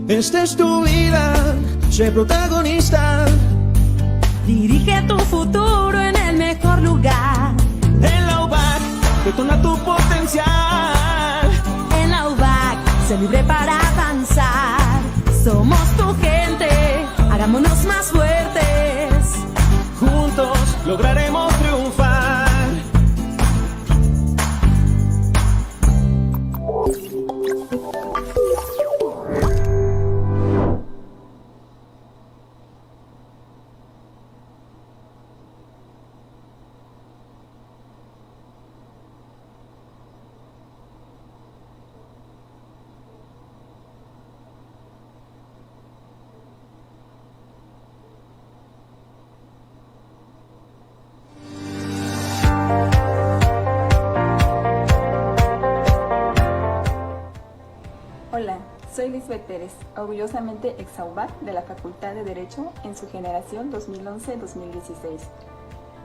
Esta es tu vida, sé protagonista. Dirige tu futuro en el mejor lugar. En la UBAC, detona tu potencial. En la UBAC, sé libre para avanzar. Somos tu gente, hagámonos más fuertes. Juntos lograremos triunfar. Hola, soy Lisbeth Pérez, orgullosamente ex-UBAC de la Facultad de Derecho en su generación 2011-2016.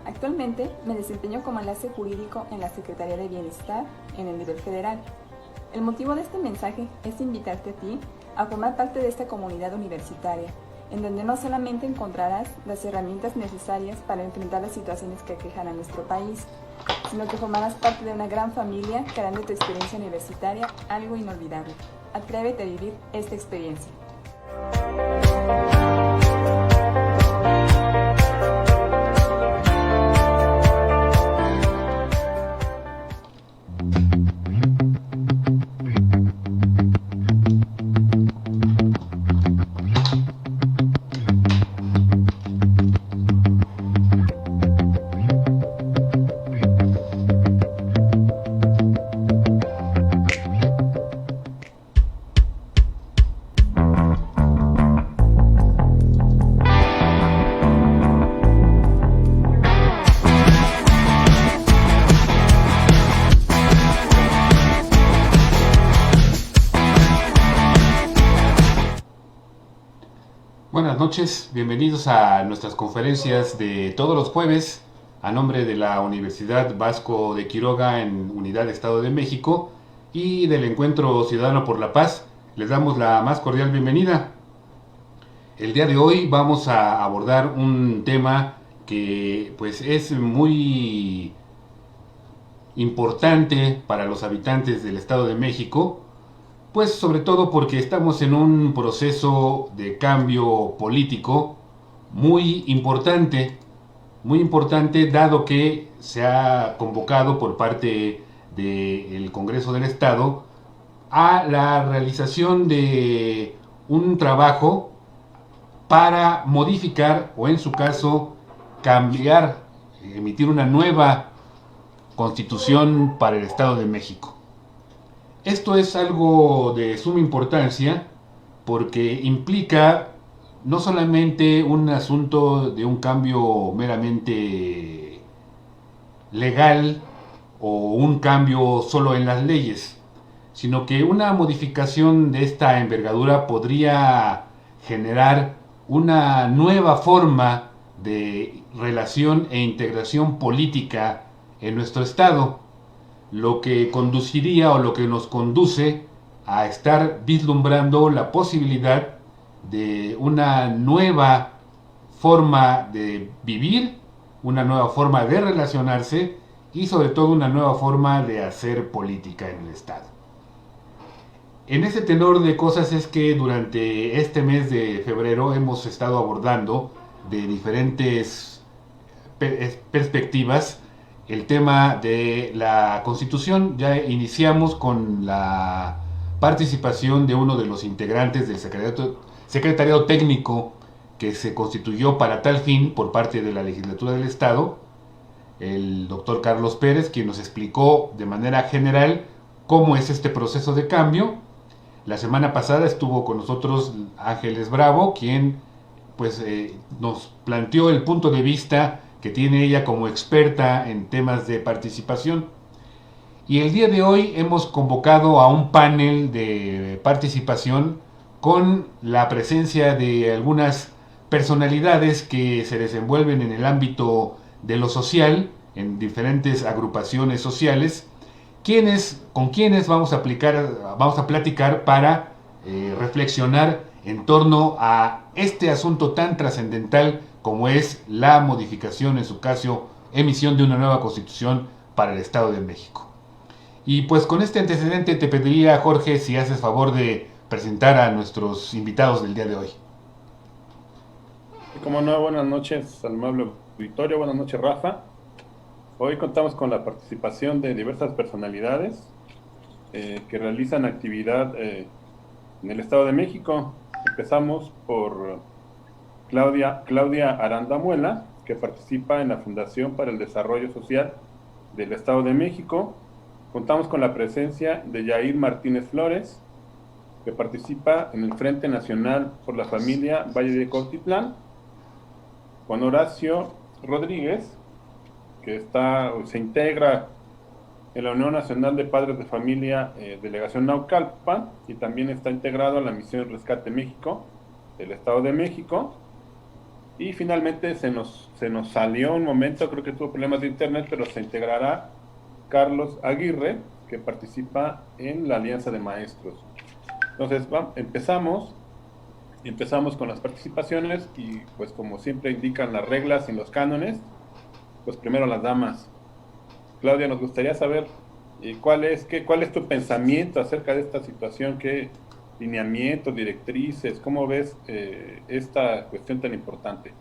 Actualmente me desempeño como enlace jurídico en la Secretaría de Bienestar en el nivel federal. El motivo de este mensaje es invitarte a ti a formar parte de esta comunidad universitaria, en donde no solamente encontrarás las herramientas necesarias para enfrentar las situaciones que aquejan a nuestro país, sino que formarás parte de una gran familia que hará de tu experiencia universitaria algo inolvidable. Atrévete a vivir esta experiencia. Buenas noches, bienvenidos a nuestras conferencias de todos los jueves a nombre de la Universidad Vasco de Quiroga en Unidad Estado de México y del Encuentro Ciudadano por la Paz. Les damos la más cordial bienvenida. El día de hoy vamos a abordar un tema que pues es muy importante para los habitantes del Estado de México, pues sobre todo porque estamos en un proceso de cambio político muy importante dado que se ha convocado por parte del Congreso del Estado a la realización de un trabajo para modificar o en su caso cambiar, emitir una nueva constitución para el Estado de México. Esto es algo de suma importancia porque implica no solamente un asunto de un cambio meramente legal o un cambio solo en las leyes, sino que una modificación de esta envergadura podría generar una nueva forma de relación e integración política en nuestro Estado, lo que conduciría o lo que nos conduce a estar vislumbrando la posibilidad de una nueva forma de vivir, una nueva forma de relacionarse y sobre todo una nueva forma de hacer política en el Estado. En ese tenor de cosas es que durante este mes de febrero hemos estado abordando de diferentes perspectivas el tema de la Constitución. Ya iniciamos con la participación de uno de los integrantes del secretariado técnico que se constituyó para tal fin por parte de la legislatura del Estado, el doctor Carlos Pérez, quien nos explicó de manera general cómo es este proceso de cambio. La semana pasada estuvo con nosotros Ángeles Bravo, quien pues nos planteó el punto de vista que tiene ella como experta en temas de participación. Y el día de hoy hemos convocado a un panel de participación con la presencia de algunas personalidades que se desenvuelven en el ámbito de lo social, en diferentes agrupaciones sociales, con quienes vamos a platicar para reflexionar en torno a este asunto tan trascendental como es la modificación, en su caso, emisión de una nueva constitución para el Estado de México. Y pues con este antecedente te pediría, Jorge, si haces favor de presentar a nuestros invitados del día de hoy. Como no, buenas noches al amable auditorio, buenas noches Rafa. Hoy contamos con la participación de diversas personalidades que realizan actividad en el Estado de México. Empezamos por Claudia Arandamuela, que participa en la Fundación para el Desarrollo Social del Estado de México. Contamos con la presencia de Yair Martínez Flores, que participa en el Frente Nacional por la Familia Valle de Cautitlán, con Horacio Rodríguez, que se integra en la Unión Nacional de Padres de Familia, Delegación Naucalpan, y también está integrado a la Misión Rescate México del Estado de México. Y finalmente se nos salió un momento, creo que tuvo problemas de internet, pero se integrará Carlos Aguirre, que participa en la Alianza de Maestros. Entonces, empezamos con las participaciones y pues como siempre indican las reglas y los cánones, pues primero las damas. Claudia, nos gustaría saber cuál es tu pensamiento acerca de esta situación, qué lineamientos, directrices, cómo ves esta cuestión tan importante.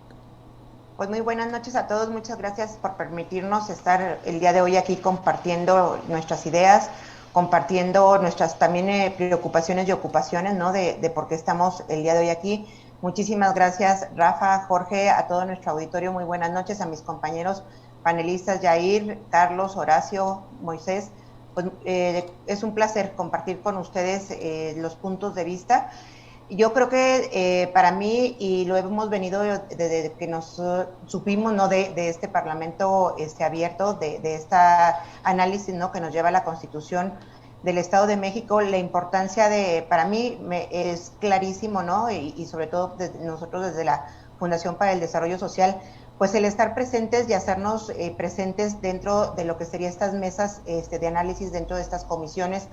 Pues muy buenas noches a todos, muchas gracias por permitirnos estar el día de hoy aquí compartiendo nuestras ideas, compartiendo nuestras también preocupaciones y ocupaciones, ¿no? De por qué estamos el día de hoy aquí. Muchísimas gracias, Rafa, Jorge, a todo nuestro auditorio, muy buenas noches, a mis compañeros panelistas, Yair, Carlos, Horacio, Moisés. Pues, es un placer compartir con ustedes los puntos de vista. Yo creo que para mí, y lo hemos venido desde que nos supimos, ¿no? de este Parlamento abierto, de este análisis, ¿no? que nos lleva a la Constitución del Estado de México, la importancia para mí es clarísimo, ¿no? Y sobre todo nosotros desde la Fundación para el Desarrollo Social, pues el estar presentes y hacernos presentes dentro de lo que serían estas mesas de análisis, dentro de estas comisiones.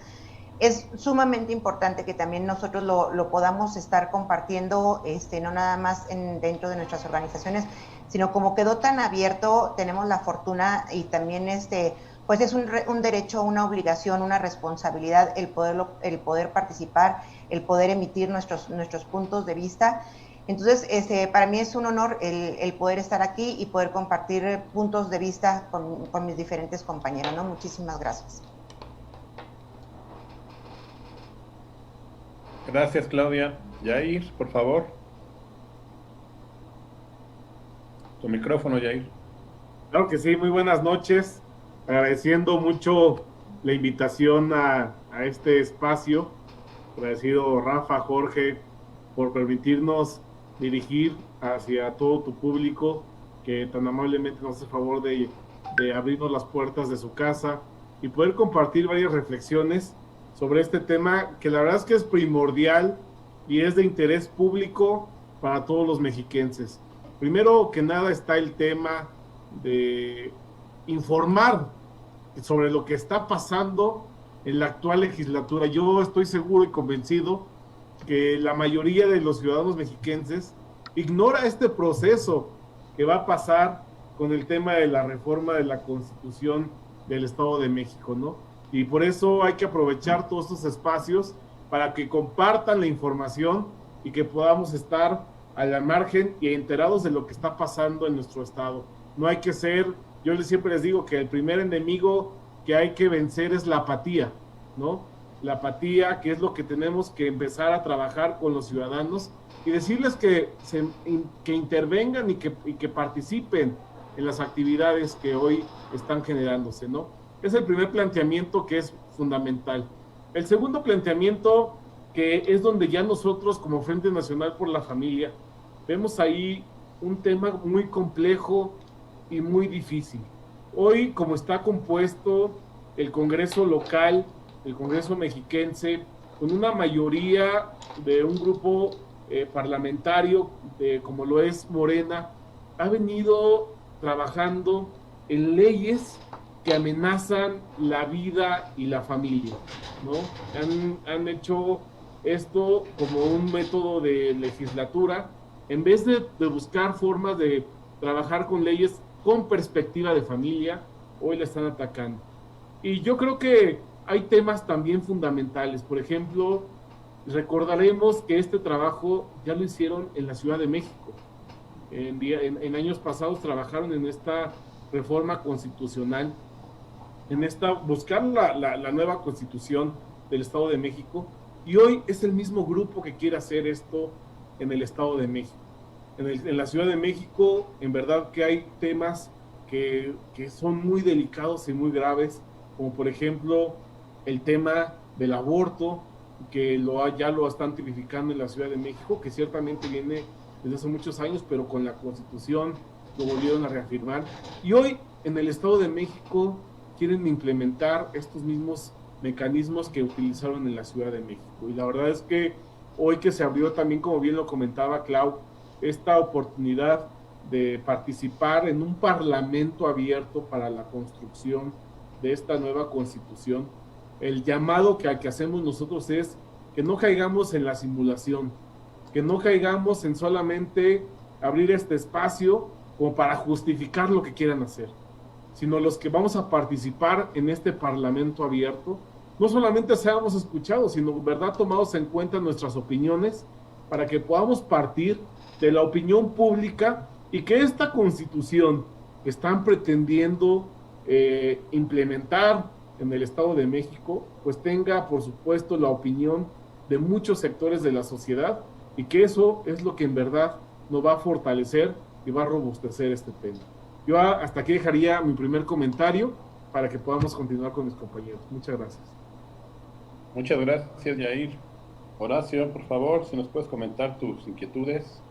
Es sumamente importante que también nosotros lo podamos estar compartiendo, no nada más dentro de nuestras organizaciones, sino como quedó tan abierto, tenemos la fortuna y también pues es un derecho, una obligación, una responsabilidad el poder participar, el poder emitir nuestros puntos de vista. Entonces, para mí es un honor el poder estar aquí y poder compartir puntos de vista con mis diferentes compañeros, ¿no? Muchísimas gracias. Gracias, Claudia. Yair, por favor. Tu micrófono, Yair. Claro que sí, muy buenas noches. Agradeciendo mucho la invitación a este espacio. Agradecido, Rafa, Jorge, por permitirnos dirigir hacia todo tu público que tan amablemente nos hace favor de abrirnos las puertas de su casa y poder compartir varias reflexiones sobre este tema que la verdad es que es primordial y es de interés público para todos los mexiquenses. Primero que nada está el tema de informar sobre lo que está pasando en la actual legislatura. Yo estoy seguro y convencido que la mayoría de los ciudadanos mexiquenses ignora este proceso que va a pasar con el tema de la reforma de la Constitución del Estado de México, ¿no? Y por eso hay que aprovechar todos estos espacios para que compartan la información y que podamos estar a la margen y enterados de lo que está pasando en nuestro estado. No hay que yo siempre les digo que el primer enemigo que hay que vencer es la apatía, ¿no? La apatía, que es lo que tenemos que empezar a trabajar con los ciudadanos y decirles que intervengan y que participen en las actividades que hoy están generándose, ¿no? Es el primer planteamiento que es fundamental. El segundo planteamiento, que es donde ya nosotros como Frente Nacional por la Familia vemos ahí un tema muy complejo y muy difícil. Hoy, como está compuesto el Congreso local, el Congreso mexiquense, con una mayoría de un grupo parlamentario, como lo es Morena, ha venido trabajando en leyes que amenazan la vida y la familia, ¿no? Han hecho esto como un método de legislatura, en vez de buscar formas de trabajar con leyes con perspectiva de familia, hoy la están atacando. Y yo creo que hay temas también fundamentales. Por ejemplo, recordaremos que este trabajo ya lo hicieron en la Ciudad de México. En años pasados trabajaron en esta reforma constitucional, en buscar la nueva constitución del Estado de México, y hoy es el mismo grupo que quiere hacer esto en el Estado de México. En la Ciudad de México, en verdad que hay temas que son muy delicados y muy graves, como por ejemplo el tema del aborto, que ya lo están tipificando en la Ciudad de México, que ciertamente viene desde hace muchos años, pero con la Constitución lo volvieron a reafirmar. Y hoy en el Estado de México quieren implementar estos mismos mecanismos que utilizaron en la Ciudad de México. Y la verdad es que hoy que se abrió también, como bien lo comentaba Clau, esta oportunidad de participar en un parlamento abierto para la construcción de esta nueva constitución, el llamado que hacemos nosotros es que no caigamos en la simulación, que no caigamos en solamente abrir este espacio como para justificar lo que quieran hacer, sino los que vamos a participar en este parlamento abierto, no solamente seamos escuchados, sino verdad tomados en cuenta nuestras opiniones para que podamos partir de la opinión pública y que esta constitución que están pretendiendo implementar en el Estado de México, pues tenga, por supuesto, la opinión de muchos sectores de la sociedad, y que eso es lo que en verdad nos va a fortalecer y va a robustecer este tema. Yo hasta aquí dejaría mi primer comentario para que podamos continuar con mis compañeros. Muchas gracias. Muchas gracias, Yair. Horacio, por favor, si nos puedes comentar tus inquietudes.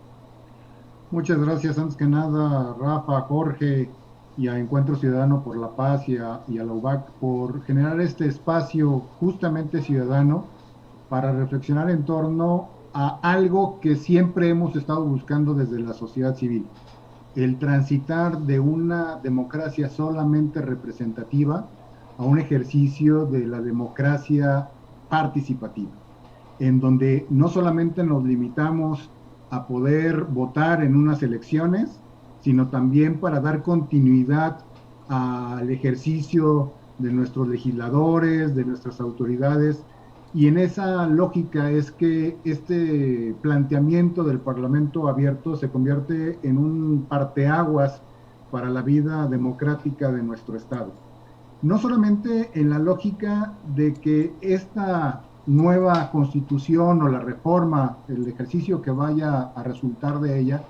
Muchas gracias, antes que nada, Rafa, Jorge, y a Encuentro Ciudadano por la Paz y a la UBAC por generar este espacio justamente ciudadano para reflexionar en torno a algo que siempre hemos estado buscando desde la sociedad civil: el transitar de una democracia solamente representativa a un ejercicio de la democracia participativa, en donde no solamente nos limitamos a poder votar en unas elecciones, sino también para dar continuidad al ejercicio de nuestros legisladores, de nuestras autoridades. Y en esa lógica es que este planteamiento del Parlamento abierto se convierte en un parteaguas para la vida democrática de nuestro Estado. No solamente en la lógica de que esta nueva constitución o la reforma, el ejercicio que vaya a resultar de ella,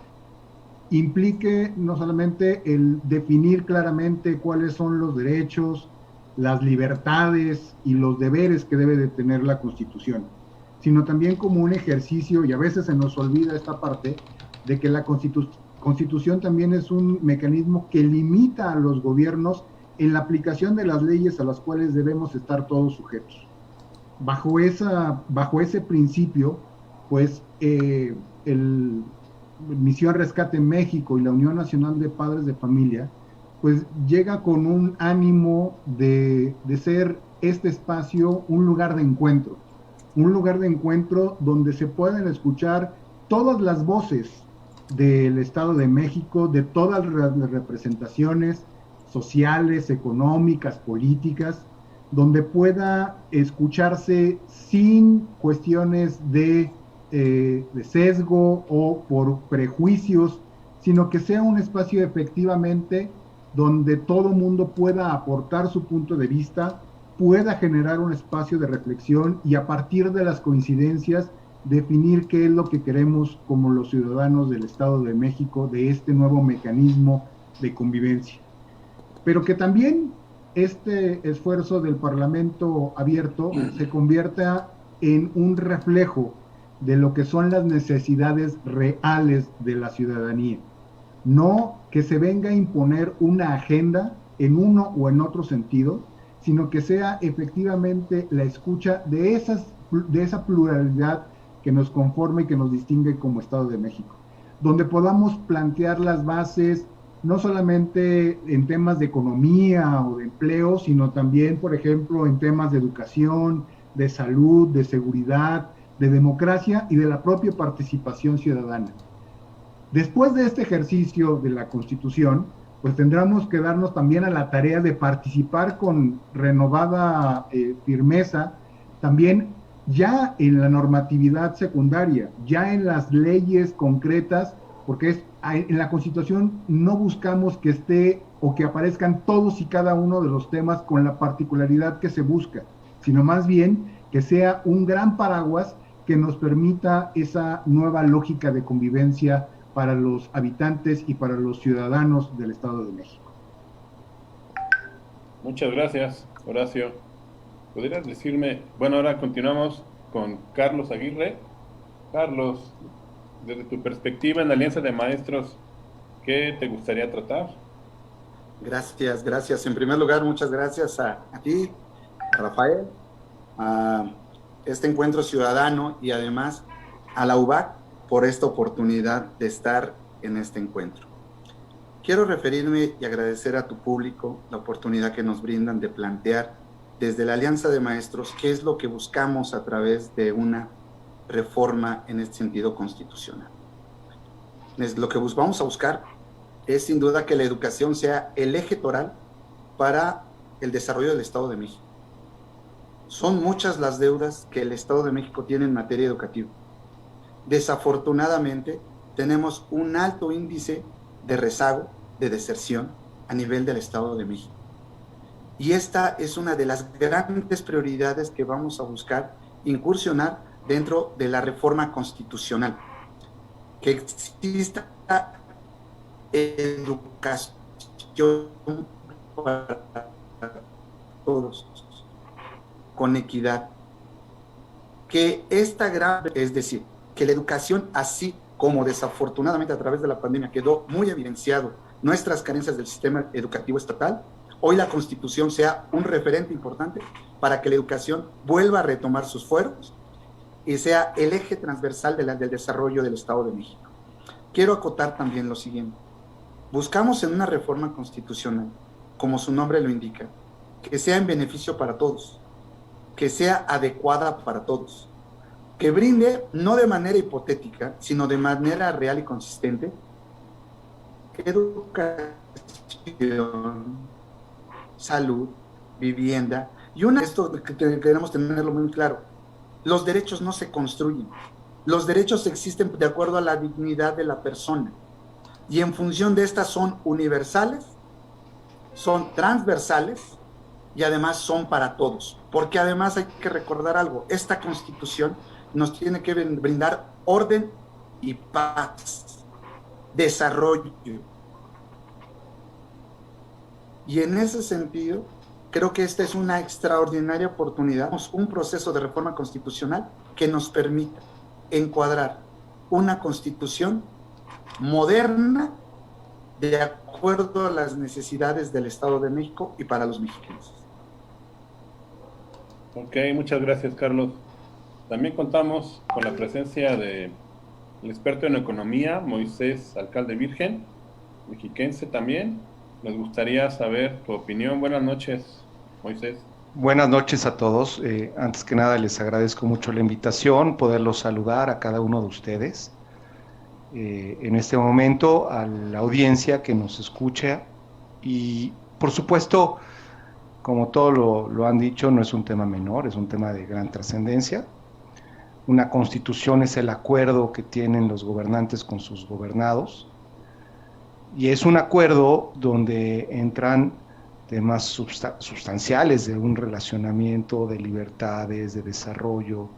implique no solamente el definir claramente cuáles son los derechos, las libertades y los deberes que debe de tener la Constitución, sino también como un ejercicio, y a veces se nos olvida esta parte, de que la Constitución también es un mecanismo que limita a los gobiernos en la aplicación de las leyes a las cuales debemos estar todos sujetos. Bajo ese principio, pues el Misión Rescate México y la Unión Nacional de Padres de Familia, pues llega con un ánimo de ser este espacio un lugar de encuentro donde se pueden escuchar todas las voces del Estado de México, de todas las representaciones sociales, económicas, políticas, donde pueda escucharse sin cuestiones de sesgo o por prejuicios, sino que sea un espacio efectivamente donde todo mundo pueda aportar su punto de vista, pueda generar un espacio de reflexión y a partir de las coincidencias definir qué es lo que queremos como los ciudadanos del Estado de México de este nuevo mecanismo de convivencia. Pero que también este esfuerzo del Parlamento abierto se convierta en un reflejo de lo que son las necesidades reales de la ciudadanía. No que se venga a imponer una agenda en uno o en otro sentido, sino que sea efectivamente la escucha de esa pluralidad que nos conforma y que nos distingue como Estado de México, donde podamos plantear las bases no solamente en temas de economía o de empleo, sino también, por ejemplo, en temas de educación, de salud, de seguridad, de democracia y de la propia participación ciudadana. Después de este ejercicio de la Constitución, pues tendremos que darnos también a la tarea de participar con renovada firmeza también ya en la normatividad secundaria, ya en las leyes concretas, porque en la Constitución no buscamos que esté o que aparezcan todos y cada uno de los temas con la particularidad que se busca, sino más bien que sea un gran paraguas que nos permita esa nueva lógica de convivencia para los habitantes y para los ciudadanos del Estado de México. Muchas gracias, Horacio. ¿Podrías decirme, bueno, ahora continuamos con Carlos Aguirre? Carlos, desde tu perspectiva en la Alianza de Maestros, ¿qué te gustaría tratar? Gracias. En primer lugar, muchas gracias a ti, a Rafael, a este encuentro ciudadano y además a la UBAC por esta oportunidad de estar en este encuentro. Quiero referirme y agradecer a tu público la oportunidad que nos brindan de plantear desde la Alianza de Maestros qué es lo que buscamos a través de una reforma en este sentido constitucional. Lo que vamos a buscar es sin duda que la educación sea el eje toral para el desarrollo del Estado de México. Son muchas las deudas que el Estado de México tiene en materia educativa. Desafortunadamente, tenemos un alto índice de rezago, de deserción a nivel del Estado de México. Y esta es una de las grandes prioridades que vamos a buscar incursionar dentro de la reforma constitucional. Que exista educación para todos, con equidad. Que esta gran, es decir, que la educación, así como desafortunadamente a través de la pandemia quedó muy evidenciado nuestras carencias del sistema educativo estatal, hoy la Constitución sea un referente importante para que la educación vuelva a retomar sus fueros y sea el eje transversal del desarrollo del Estado de México. Quiero acotar también lo siguiente. Buscamos en una reforma constitucional, como su nombre lo indica, que sea en beneficio para todos, que sea adecuada para todos, que brinde, no de manera hipotética, sino de manera real y consistente, educación, salud, vivienda, y esto que queremos tenerlo muy claro, los derechos no se construyen, los derechos existen de acuerdo a la dignidad de la persona, y en función de estas son universales, son transversales, y además son para todos, porque además hay que recordar algo, esta Constitución nos tiene que brindar orden y paz, desarrollo. Y en ese sentido, creo que esta es una extraordinaria oportunidad, un proceso de reforma constitucional que nos permita encuadrar una constitución moderna de acuerdo a las necesidades del Estado de México y para los mexicanos. Ok, muchas gracias, Carlos. También contamos con la presencia del experto en economía, Moisés Alcalde Virgen, mexiquense también. Nos gustaría saber tu opinión. Buenas noches, Moisés. Buenas noches a todos. Antes que nada les agradezco mucho la invitación, poderlos saludar a cada uno de ustedes. En este momento a la audiencia que nos escucha y por supuesto, como todos lo han dicho, no es un tema menor, es un tema de gran trascendencia. Una constitución es el acuerdo que tienen los gobernantes con sus gobernados y es un acuerdo donde entran temas sustanciales de un relacionamiento, de libertades, de desarrollo.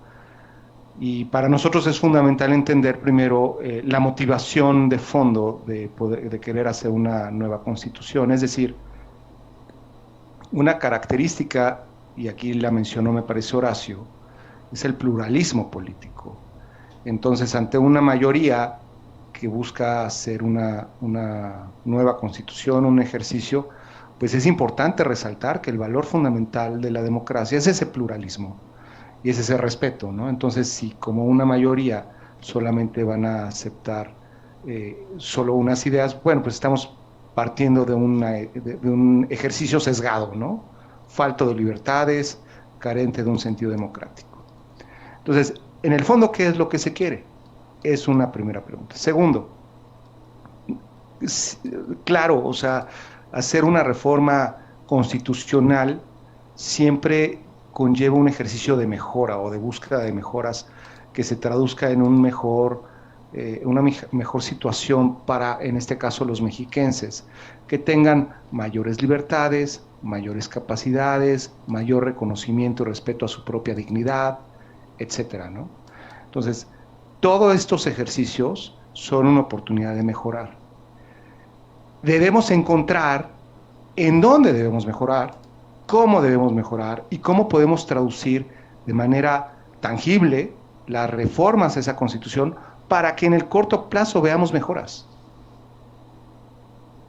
Y para nosotros es fundamental entender primero la motivación de fondo de querer hacer una nueva constitución, es decir, una característica, y aquí la mencionó me parece Horacio, es el pluralismo político. Entonces, ante una mayoría que busca hacer una nueva constitución, un ejercicio, pues es importante resaltar que el valor fundamental de la democracia es ese pluralismo y es ese respeto, ¿no? Entonces, si como una mayoría solamente van a aceptar solo unas ideas, bueno, pues estamos partiendo de un ejercicio sesgado, ¿no? Falto de libertades, carente de un sentido democrático. Entonces, en el fondo, ¿qué es lo que se quiere? Es una primera pregunta. Segundo, claro, o sea, hacer una reforma constitucional siempre conlleva un ejercicio de mejora o de búsqueda de mejoras que se traduzca en una mejor situación para, en este caso, los mexiquenses, que tengan mayores libertades, mayores capacidades, mayor reconocimiento y respeto a su propia dignidad, etcétera, ¿no? Entonces, todos estos ejercicios son una oportunidad de mejorar. Debemos encontrar en dónde debemos mejorar, cómo debemos mejorar y cómo podemos traducir de manera tangible las reformas a esa Constitución para que en el corto plazo veamos mejoras.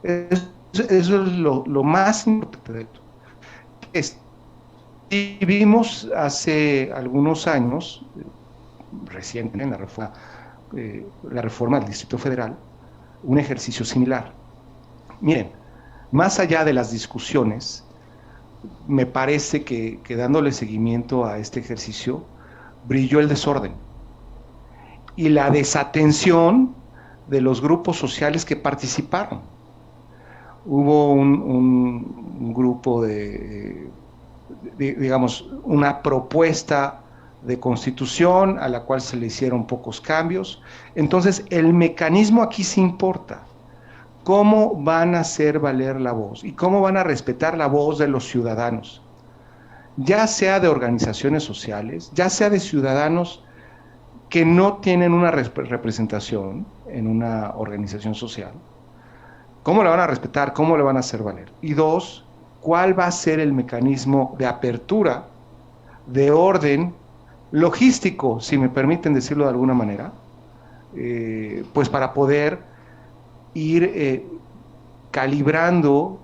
Eso es lo más importante de esto. Y vimos hace algunos años, reciente en la reforma del Distrito Federal, un ejercicio similar. Miren, más allá de las discusiones, me parece que dándole seguimiento a este ejercicio, brilló el desorden y la desatención de los grupos sociales que participaron. Hubo un grupo digamos, una propuesta de constitución a la cual se le hicieron pocos cambios. Entonces, el mecanismo aquí sí importa. ¿Cómo van a hacer valer la voz? ¿Y cómo van a respetar la voz de los ciudadanos? Ya sea de organizaciones sociales, ya sea de ciudadanos que no tienen una representación en una organización social. ¿Cómo la van a respetar? ¿Cómo la van a hacer valer? Y dos, ¿cuál va a ser el mecanismo de apertura, de orden logístico, si me permiten decirlo de alguna manera, pues para poder ir calibrando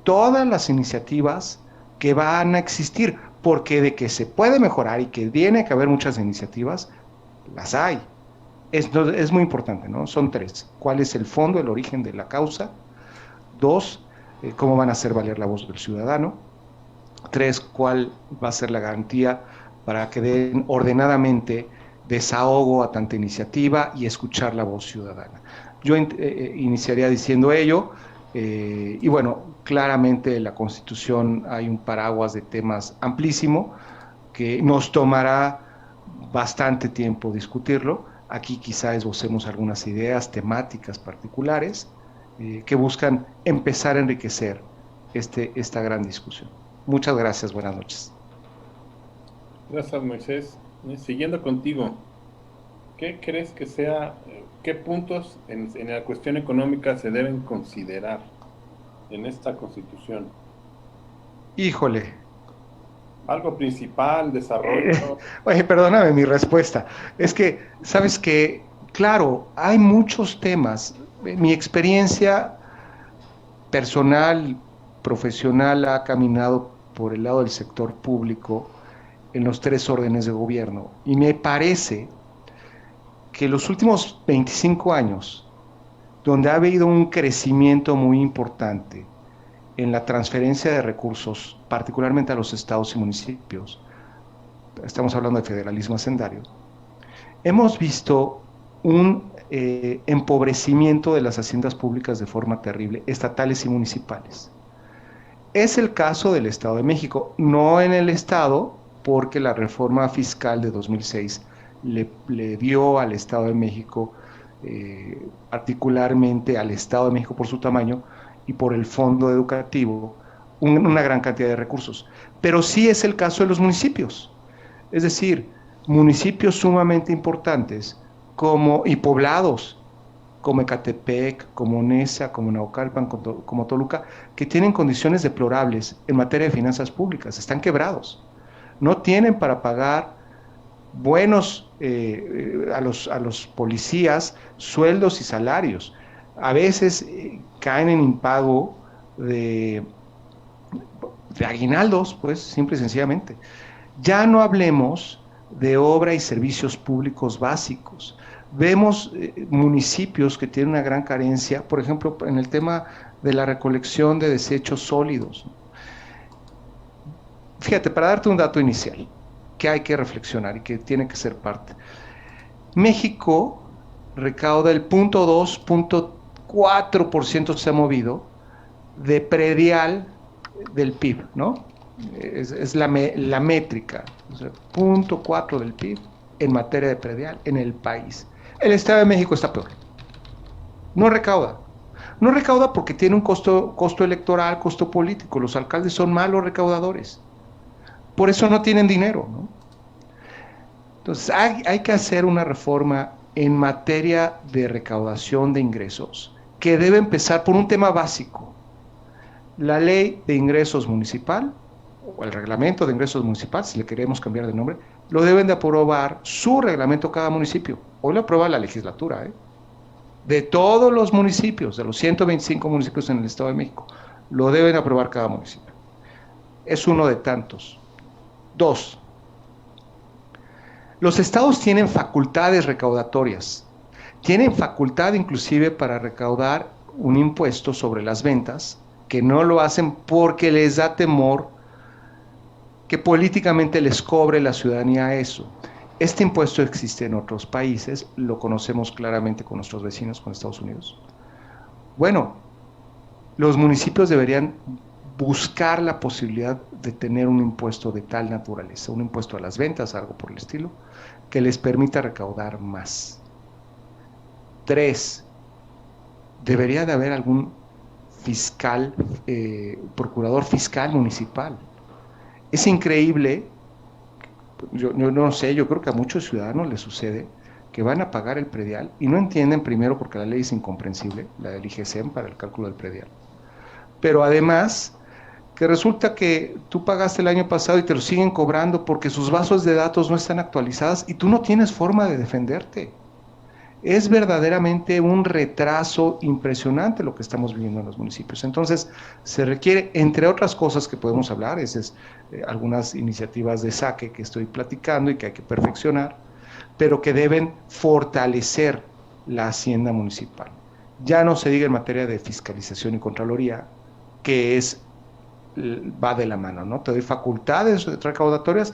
todas las iniciativas que van a existir, porque de que se puede mejorar y que tiene que haber muchas iniciativas, las hay. Es muy importante, ¿no? Son tres. ¿Cuál es el fondo, el origen de la causa? Dos, cómo van a hacer valer la voz del ciudadano. Tres, cuál va a ser la garantía para que den ordenadamente desahogo a tanta iniciativa y escuchar la voz ciudadana. Yo iniciaría diciendo ello, y bueno, claramente en la Constitución hay un paraguas de temas amplísimo que nos tomará bastante tiempo discutirlo. Aquí quizá esbocemos algunas ideas temáticas particulares que buscan empezar a enriquecer esta gran discusión. Muchas gracias, buenas noches. Gracias, Moisés. Siguiendo contigo, ¿qué crees que sea, qué puntos en la cuestión económica se deben considerar en esta Constitución? Híjole. Algo principal, desarrollo. Oye, perdóname mi respuesta. Es que, ¿sabes qué? Claro, hay muchos temas. Mi experiencia personal, profesional, ha caminado por el lado del sector público en los tres órdenes de gobierno. Y me parece que los últimos 25 años, donde ha habido un crecimiento muy importante en la transferencia de recursos, particularmente a los estados y municipios, estamos hablando de federalismo hacendario, hemos visto un empobrecimiento de las haciendas públicas de forma terrible, estatales y municipales. Es el caso del Estado de México, no en el Estado, porque la reforma fiscal de 2006 le dio al Estado de México, particularmente al Estado de México por su tamaño y por el fondo educativo, una gran cantidad de recursos. Pero sí es el caso de los municipios, es decir, municipios sumamente importantes y poblados como Ecatepec, como Neza, como Naucalpan, como Toluca, que tienen condiciones deplorables en materia de finanzas públicas, están quebrados, no tienen para pagar buenos a los policías sueldos y salarios, a veces caen en impago de aguinaldos, pues simple y sencillamente. Ya no hablemos de obra y servicios públicos básicos. Vemos municipios que tienen una gran carencia, por ejemplo, en el tema de la recolección de desechos sólidos. Fíjate, para darte un dato inicial, que hay que reflexionar y que tiene que ser parte. México recauda el 0.2, 0.4% se ha movido de predial del PIB, ¿no? Es la métrica, o sea, 0.4 del PIB en materia de predial en el país. El Estado de México está peor. No recauda. No recauda porque tiene un costo electoral, costo político. Los alcaldes son malos recaudadores. Por eso no tienen dinero, ¿no? Entonces hay que hacer una reforma en materia de recaudación de ingresos que debe empezar por un tema básico. La ley de ingresos municipal, o el reglamento de ingresos municipal, si le queremos cambiar de nombre, lo deben de aprobar su reglamento cada municipio. Hoy lo aprueba la legislatura, de todos los municipios, de los 125 municipios en el Estado de México, lo deben aprobar cada municipio. Es uno de tantos. 2. Los estados tienen facultades recaudatorias, tienen facultad inclusive para recaudar un impuesto sobre las ventas, que no lo hacen porque les da temor que políticamente les cobre la ciudadanía eso. Este impuesto existe en otros países, lo conocemos claramente con nuestros vecinos, con Estados Unidos. Bueno, los municipios deberían buscar la posibilidad de tener un impuesto de tal naturaleza, un impuesto a las ventas, algo por el estilo, que les permita recaudar más. 3. Debería de haber algún fiscal, procurador fiscal municipal. Es increíble, yo no sé, yo creo que a muchos ciudadanos les sucede que van a pagar el predial y no entienden, primero porque la ley es incomprensible, la del IGCEM para el cálculo del predial, pero además que resulta que tú pagaste el año pasado y te lo siguen cobrando porque sus bases de datos no están actualizadas y tú no tienes forma de defenderte. Es verdaderamente un retraso impresionante lo que estamos viviendo en los municipios. Entonces, se requiere, entre otras cosas que podemos hablar, algunas iniciativas de saque que estoy platicando y que hay que perfeccionar, pero que deben fortalecer la hacienda municipal. Ya no se diga en materia de fiscalización y contraloría, que va de la mano, ¿no? Te doy facultades recaudatorias,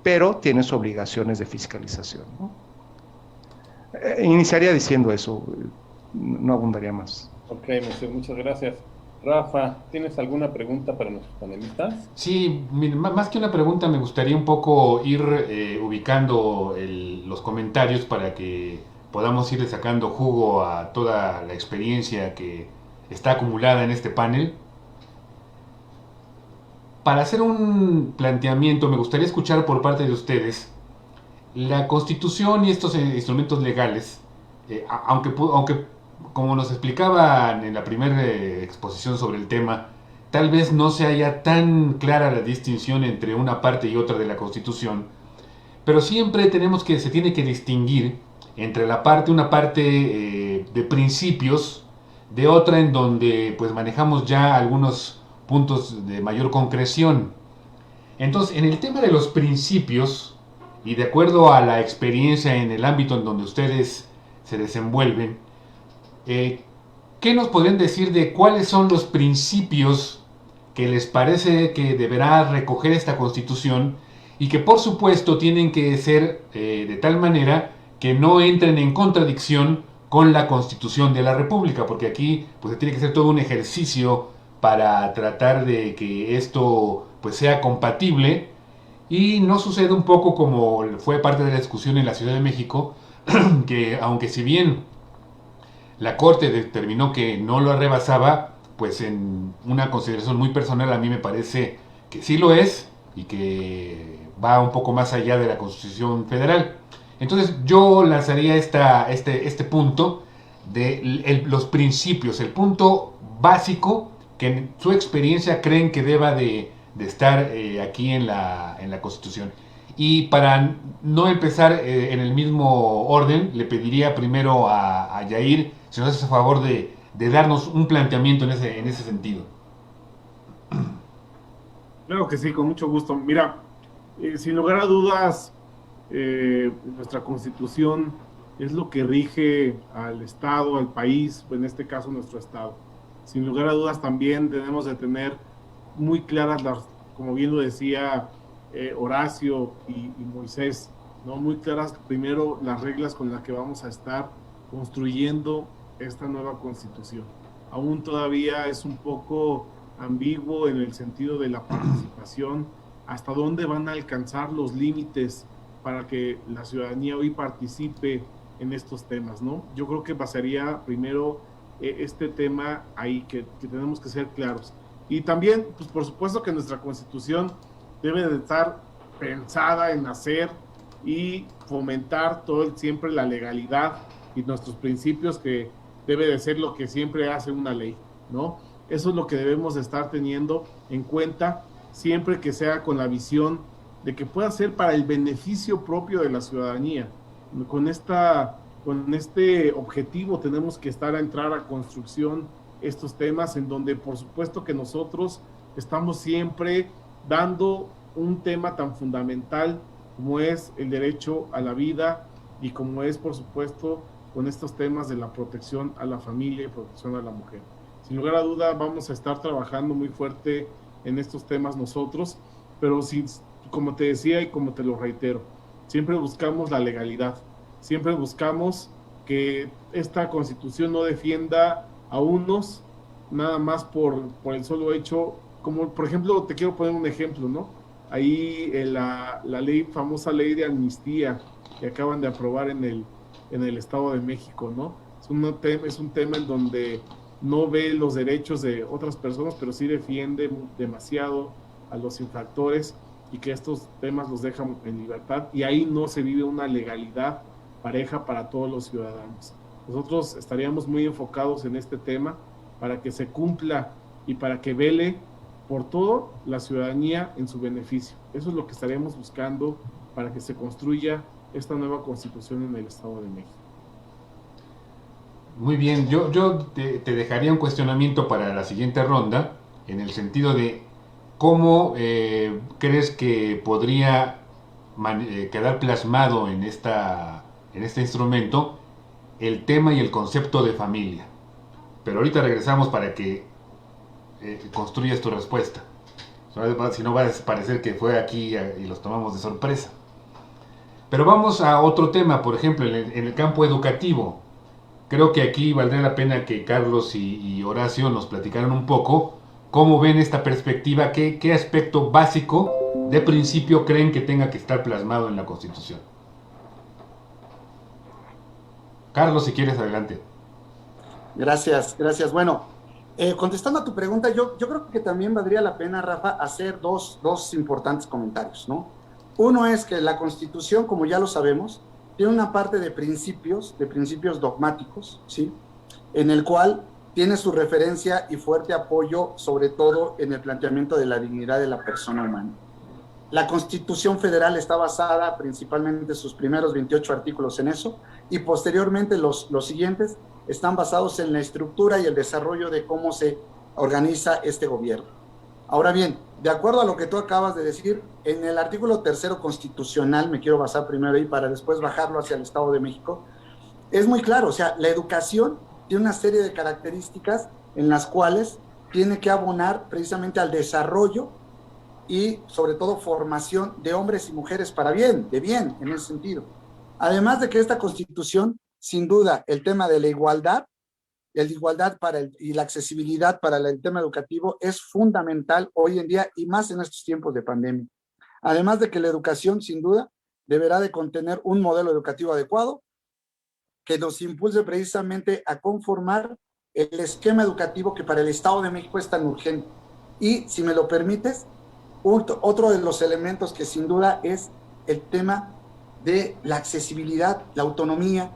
pero tienes obligaciones de fiscalización, ¿no? Iniciaría diciendo eso, no abundaría más. Ok, muchas gracias. Rafa, ¿tienes alguna pregunta para nuestros panelistas? Sí, más que una pregunta me gustaría un poco ir ubicando los comentarios para que podamos ir sacando jugo a toda la experiencia que está acumulada en este panel. Para hacer un planteamiento me gustaría escuchar por parte de ustedes la Constitución y estos instrumentos legales, aunque como nos explicaban en la primera exposición sobre el tema, tal vez no se haya tan clara la distinción entre una parte y otra de la Constitución, pero siempre se tiene que distinguir entre una parte de principios, de otra en donde pues manejamos ya algunos puntos de mayor concreción. Entonces, en el tema de los principios, y de acuerdo a la experiencia en el ámbito en donde ustedes se desenvuelven, ¿qué nos podrían decir de cuáles son los principios que les parece que deberá recoger esta Constitución y que por supuesto tienen que ser de tal manera que no entren en contradicción con la Constitución de la República? Porque aquí pues tiene que ser todo un ejercicio para tratar de que esto pues sea compatible y no sucede un poco como fue parte de la discusión en la Ciudad de México, que aunque si bien la Corte determinó que no lo rebasaba, pues en una consideración muy personal a mí me parece que sí lo es y que va un poco más allá de la Constitución Federal. Entonces yo lanzaría este punto de los principios, el punto básico que en su experiencia creen que deba de estar aquí en la Constitución. Y para no empezar en el mismo orden, le pediría primero a Yair si nos hace favor de darnos un planteamiento en ese sentido. Claro que sí, con mucho gusto. Mira, sin lugar a dudas, nuestra Constitución es lo que rige al Estado, al país, en este caso nuestro Estado. Sin lugar a dudas también debemos de tener muy claras como bien lo decía Horacio y Moisés, ¿no? Muy claras primero las reglas con las que vamos a estar construyendo esta nueva constitución. Aún todavía es un poco ambiguo en el sentido de la participación, hasta dónde van a alcanzar los límites para que la ciudadanía hoy participe en estos temas, ¿no? Yo creo que pasaría primero este tema ahí, que tenemos que ser claros. Y también, pues por supuesto que nuestra constitución debe de estar pensada en hacer y fomentar siempre la legalidad y nuestros principios, que debe de ser lo que siempre hace una ley, ¿no? Eso es lo que debemos de estar teniendo en cuenta siempre que sea con la visión de que pueda ser para el beneficio propio de la ciudadanía. Con este objetivo tenemos que entrar a construcción estos temas, en donde por supuesto que nosotros estamos siempre dando un tema tan fundamental como es el derecho a la vida, y como es por supuesto con estos temas de la protección a la familia y protección a la mujer. Sin lugar a duda vamos a estar trabajando muy fuerte en estos temas nosotros, pero sí, como te decía y como te lo reitero, siempre buscamos la legalidad, siempre buscamos que esta constitución no defienda a unos nada más por el solo hecho, como por ejemplo, te quiero poner un ejemplo, ¿no? Ahí la famosa ley de amnistía que acaban de aprobar en el Estado de México, ¿no? Es un tema en donde no ve los derechos de otras personas, pero sí defiende demasiado a los infractores, y que estos temas los dejan en libertad, y ahí no se vive una legalidad pareja para todos los ciudadanos. Nosotros estaríamos muy enfocados en este tema para que se cumpla y para que vele por todo la ciudadanía en su beneficio. Eso es lo que estaremos buscando para que se construya esta nueva constitución en el Estado de México. Muy bien, yo te dejaría un cuestionamiento para la siguiente ronda, en el sentido de cómo crees que podría quedar plasmado en este instrumento el tema y el concepto de familia. Pero ahorita regresamos para que construyas tu respuesta. Si no va a parecer que fue aquí y los tomamos de sorpresa. Pero vamos a otro tema, por ejemplo, en el campo educativo. Creo que aquí valdría la pena que Carlos y Horacio nos platicaran un poco cómo ven esta perspectiva, qué aspecto básico de principio creen que tenga que estar plasmado en la Constitución. Carlos, si quieres, adelante. Gracias. Bueno, contestando a tu pregunta, yo creo que también valdría la pena, Rafa, hacer dos importantes comentarios, ¿no? Uno es que la Constitución, como ya lo sabemos, tiene una parte de principios dogmáticos, ¿sí? En el cual tiene su referencia y fuerte apoyo, sobre todo en el planteamiento de la dignidad de la persona humana. La Constitución Federal está basada principalmente sus primeros 28 artículos en eso, y posteriormente los siguientes están basados en la estructura y el desarrollo de cómo se organiza este gobierno. Ahora bien, de acuerdo a lo que tú acabas de decir, en el artículo 3º constitucional, me quiero basar primero ahí para después bajarlo hacia el Estado de México, es muy claro, o sea, la educación tiene una serie de características en las cuales tiene que abonar precisamente al desarrollo y sobre todo formación de hombres y mujeres para bien, de bien en ese sentido. Además de que esta Constitución, sin duda, el tema de la igualdad, y la accesibilidad para el tema educativo es fundamental hoy en día, y más en estos tiempos de pandemia. Además de que la educación, sin duda, deberá de contener un modelo educativo adecuado que nos impulse precisamente a conformar el esquema educativo que para el Estado de México es tan urgente. Y, si me lo permites, otro de los elementos que sin duda es el tema de la accesibilidad, la autonomía,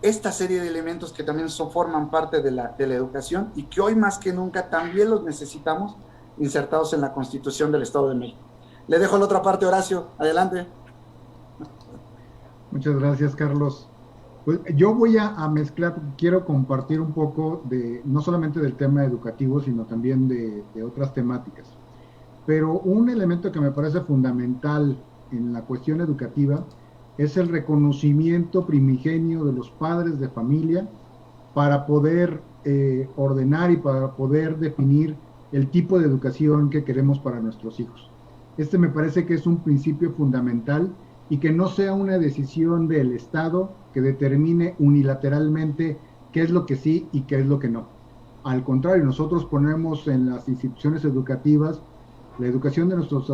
esta serie de elementos que también forman parte de la educación, y que hoy más que nunca también los necesitamos insertados en la Constitución del Estado de México. Le dejo la otra parte, Horacio, adelante. Muchas gracias, Carlos. Pues yo voy a mezclar, quiero compartir un poco no solamente del tema educativo, sino también de otras temáticas. Pero un elemento que me parece fundamental en la cuestión educativa es el reconocimiento primigenio de los padres de familia para poder ordenar y para poder definir el tipo de educación que queremos para nuestros hijos. Este me parece que es un principio fundamental y que no sea una decisión del Estado que determine unilateralmente qué es lo que sí y qué es lo que no. Al contrario, nosotros ponemos en las instituciones educativas la educación de nuestros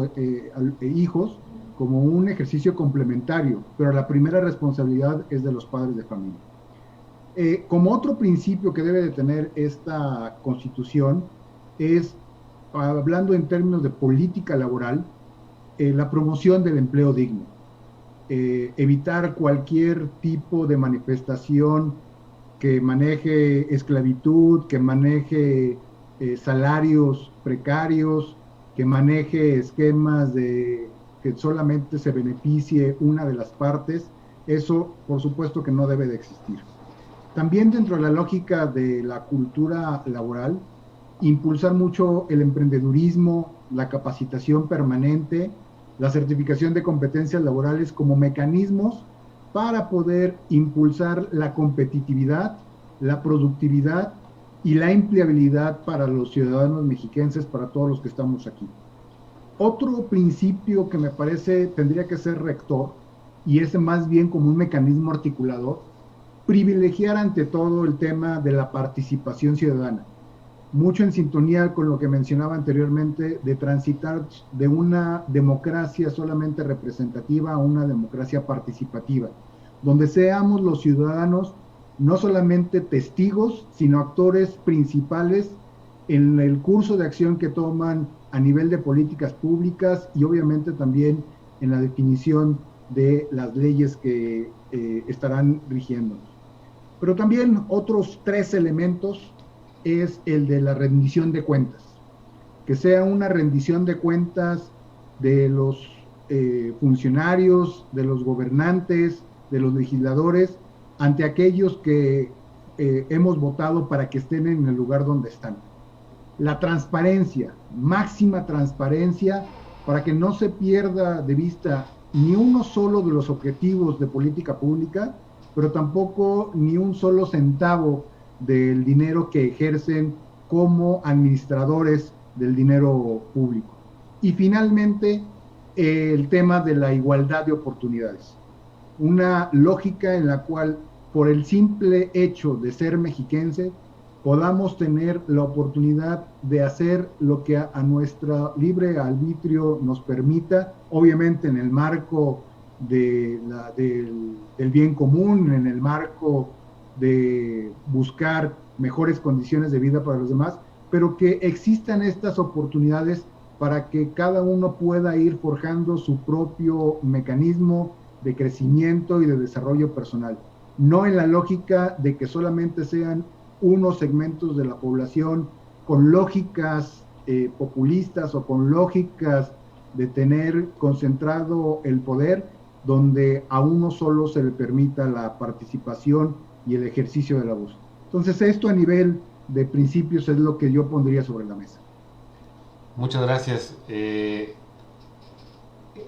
hijos como un ejercicio complementario, pero la primera responsabilidad es de los padres de familia. Como otro principio que debe de tener esta Constitución es, hablando en términos de política laboral, la promoción del empleo digno. Evitar cualquier tipo de manifestación que maneje esclavitud, que maneje salarios precarios, que maneje esquemas de que solamente se beneficie una de las partes. Eso, por supuesto, que no debe de existir. También dentro de la lógica de la cultura laboral, impulsar mucho el emprendedurismo, la capacitación permanente, la certificación de competencias laborales como mecanismos para poder impulsar la competitividad, la productividad y la empleabilidad para los ciudadanos mexiquenses, para todos los que estamos aquí. Otro principio que me parece tendría que ser rector, y es más bien como un mecanismo articulador, privilegiar ante todo el tema de la participación ciudadana, mucho en sintonía con lo que mencionaba anteriormente, de transitar de una democracia solamente representativa a una democracia participativa, donde seamos los ciudadanos no solamente testigos, sino actores principales en el curso de acción que toman a nivel de políticas públicas y obviamente también en la definición de las leyes que estarán rigiéndonos. Pero también otros 3 elementos es el de la rendición de cuentas, que sea una rendición de cuentas de los funcionarios, de los gobernantes, de los legisladores, ante aquellos que hemos votado para que estén en el lugar donde están. La transparencia, máxima transparencia, para que no se pierda de vista ni uno solo de los objetivos de política pública, pero tampoco ni un solo centavo del dinero que ejercen como administradores del dinero público. Y finalmente, el tema de la igualdad de oportunidades. Una lógica en la cual, por el simple hecho de ser mexiquense, podamos tener la oportunidad de hacer lo que a nuestro libre arbitrio nos permita, obviamente en el marco del bien común, en el marco de buscar mejores condiciones de vida para los demás, pero que existan estas oportunidades para que cada uno pueda ir forjando su propio mecanismo de crecimiento y de desarrollo personal. No en la lógica de que solamente sean unos segmentos de la población con lógicas populistas o con lógicas de tener concentrado el poder, donde a uno solo se le permita la participación y el ejercicio de la voz. Entonces, esto a nivel de principios es lo que yo pondría sobre la mesa. Muchas gracias.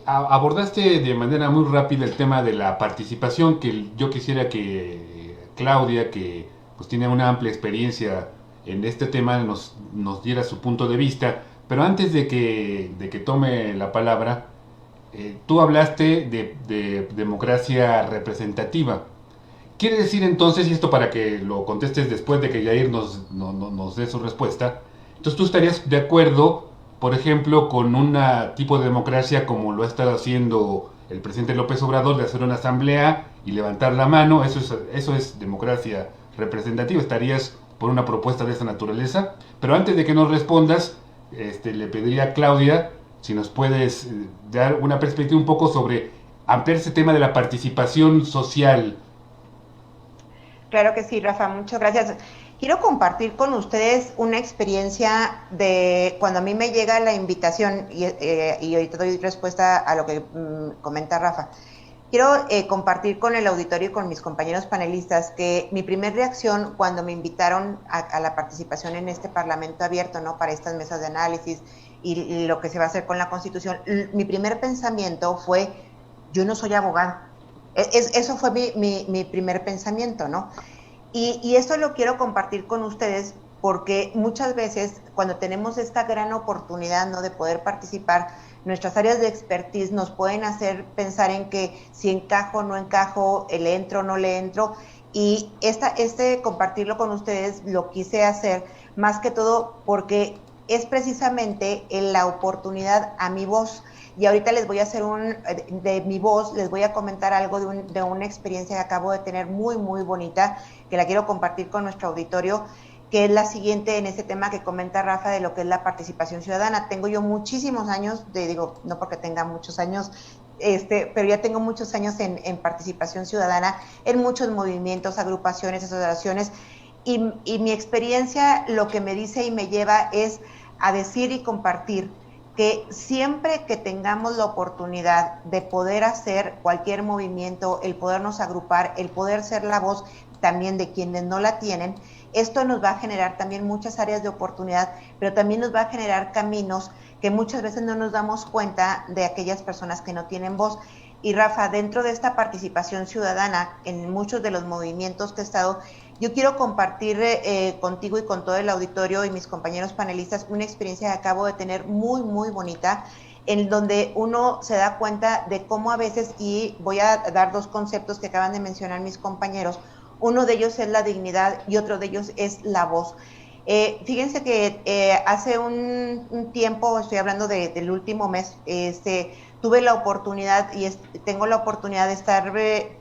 Abordaste de manera muy rápida el tema de la participación, que yo quisiera que Claudia, que pues tiene una amplia experiencia en este tema, nos diera su punto de vista. Pero antes de que tome la palabra, tú hablaste de democracia representativa. ¿Quiere decir entonces, y esto para que lo contestes después de que Yair nos dé su respuesta, entonces tú estarías de acuerdo, por ejemplo, con un tipo de democracia como lo ha estado haciendo el presidente López Obrador, de hacer una asamblea y levantar la mano? Eso es democracia representativa. ¿Estarías por una propuesta de esa naturaleza? Pero antes de que nos respondas, le pediría a Claudia si nos puedes dar una perspectiva un poco sobre ampliar ese tema de la participación social. Claro que sí, Rafa, muchas gracias. Quiero compartir con ustedes una experiencia de cuando a mí me llega la invitación, y ahorita doy respuesta a lo que comenta Rafa. Quiero compartir con el auditorio y con mis compañeros panelistas que mi primer reacción cuando me invitaron a la participación en este Parlamento abierto, ¿no?, para estas mesas de análisis y lo que se va a hacer con la Constitución, mi primer pensamiento fue: yo no soy abogada. Eso fue mi primer pensamiento, ¿no? Y esto lo quiero compartir con ustedes porque muchas veces cuando tenemos esta gran oportunidad, ¿no?, de poder participar, nuestras áreas de expertise nos pueden hacer pensar en que si encajo o no encajo, le entro o no le entro, y compartirlo con ustedes lo quise hacer más que todo porque es precisamente en la oportunidad a mi voz. Y ahorita les voy a hacer de mi voz, les voy a comentar algo de una experiencia que acabo de tener muy, muy bonita, que la quiero compartir con nuestro auditorio, que es la siguiente en este tema que comenta Rafa de lo que es la participación ciudadana. Tengo yo muchísimos años, no porque tenga muchos años, pero ya tengo muchos años en participación ciudadana, en muchos movimientos, agrupaciones, asociaciones, y mi experiencia lo que me dice y me lleva es a decir y compartir que siempre que tengamos la oportunidad de poder hacer cualquier movimiento, el podernos agrupar, el poder ser la voz también de quienes no la tienen, esto nos va a generar también muchas áreas de oportunidad, pero también nos va a generar caminos que muchas veces no nos damos cuenta de aquellas personas que no tienen voz. Y Rafa, dentro de esta participación ciudadana, en muchos de los movimientos que he estado, yo quiero compartir contigo y con todo el auditorio y mis compañeros panelistas una experiencia que acabo de tener muy, muy bonita, en donde uno se da cuenta de cómo a veces, y voy a dar dos conceptos que acaban de mencionar mis compañeros, uno de ellos es la dignidad y otro de ellos es la voz. Fíjense que hace un tiempo, estoy hablando del último mes, tuve la oportunidad y tengo la oportunidad de estar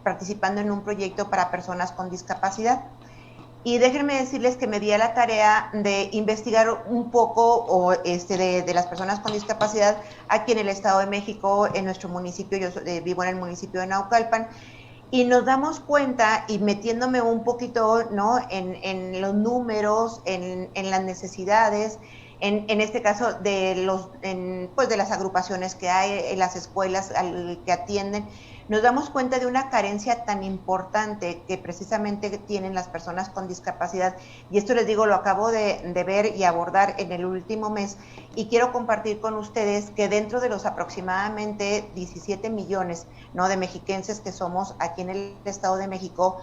participando en un proyecto para personas con discapacidad. Y déjenme decirles que me di a la tarea de investigar un poco de las personas con discapacidad aquí en el Estado de México, en nuestro municipio. Yo vivo en el municipio de Naucalpan, y nos damos cuenta, y metiéndome un poquito, ¿no?, en los números, en las necesidades, en este caso de las agrupaciones que hay, en las escuelas que atienden, nos damos cuenta de una carencia tan importante que precisamente tienen las personas con discapacidad. Y esto les digo, lo acabo de ver y abordar en el último mes, y quiero compartir con ustedes que dentro de los aproximadamente 17 millones, ¿no?, de mexiquenses que somos aquí en el Estado de México,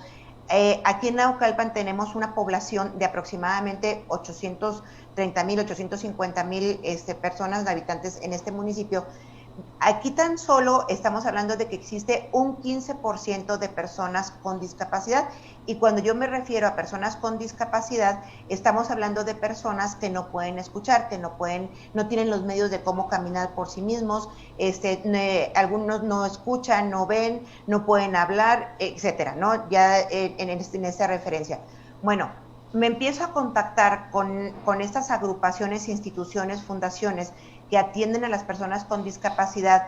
aquí en Naucalpan tenemos una población de aproximadamente 830,000, 850,000 personas, habitantes en este municipio. Aquí tan solo estamos hablando de que existe un 15% de personas con discapacidad, y cuando yo me refiero a personas con discapacidad, estamos hablando de personas que no pueden escuchar, que no tienen los medios de cómo caminar por sí mismos, algunos no escuchan, no ven, no pueden hablar, etcétera, ¿no? Ya en esta referencia. Bueno, me empiezo a contactar con estas agrupaciones, instituciones, fundaciones que atienden a las personas con discapacidad,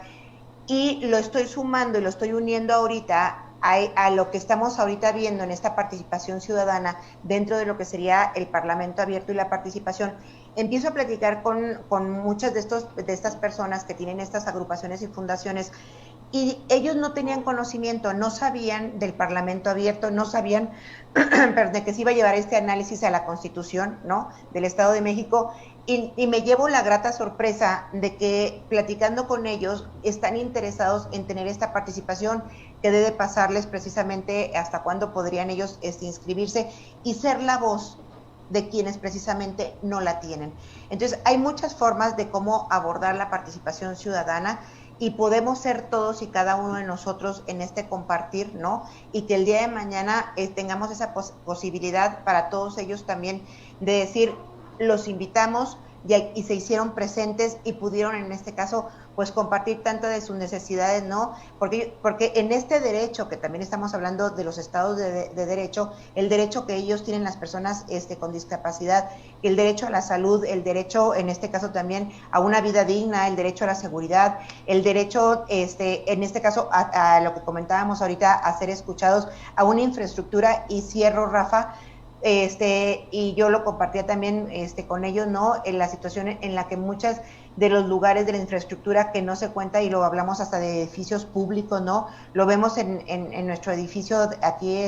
y lo estoy sumando y lo estoy uniendo ahorita a lo que estamos ahorita viendo en esta participación ciudadana dentro de lo que sería el Parlamento Abierto y la participación. Empiezo a platicar con muchas de estas personas que tienen estas agrupaciones y fundaciones, y ellos no tenían conocimiento, no sabían del Parlamento Abierto, no sabían de que se iba a llevar este análisis a la Constitución, ¿no?, del Estado de México, y me llevo la grata sorpresa de que platicando con ellos están interesados en tener esta participación, que debe pasarles precisamente hasta cuándo podrían ellos inscribirse y ser la voz de quienes precisamente no la tienen. Entonces, hay muchas formas de cómo abordar la participación ciudadana, y podemos ser todos y cada uno de nosotros en este compartir, ¿no? Y que el día de mañana tengamos esa posibilidad para todos ellos también de decir, los invitamos, y se hicieron presentes y pudieron en este caso pues compartir tanto de sus necesidades, ¿no? Porque en este derecho, que también estamos hablando de los estados de derecho, el derecho que ellos tienen las personas con discapacidad, el derecho a la salud, el derecho en este caso también a una vida digna, el derecho a la seguridad, el derecho en este caso a lo que comentábamos ahorita, a ser escuchados, a una infraestructura, y cierro, Rafa, y yo lo compartía también con ellos, ¿no?, en la situación en la que muchas de los lugares de la infraestructura que no se cuenta, y lo hablamos hasta de edificios públicos, ¿no? Lo vemos en nuestro edificio aquí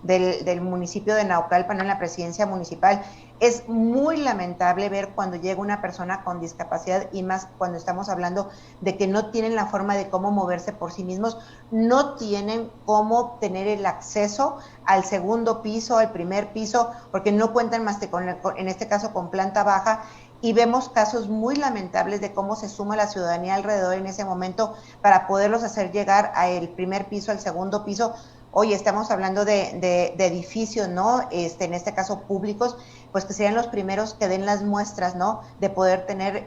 del municipio de Naucalpan, en la presidencia municipal. Es muy lamentable ver cuando llega una persona con discapacidad, y más cuando estamos hablando de que no tienen la forma de cómo moverse por sí mismos, no tienen cómo tener el acceso al segundo piso, al primer piso, porque no cuentan más que en este caso con planta baja, y vemos casos muy lamentables de cómo se suma la ciudadanía alrededor en ese momento para poderlos hacer llegar al primer piso, al segundo piso. Hoy estamos hablando de edificios, ¿no? En este caso públicos, pues que serían los primeros que den las muestras, ¿no? De poder tener,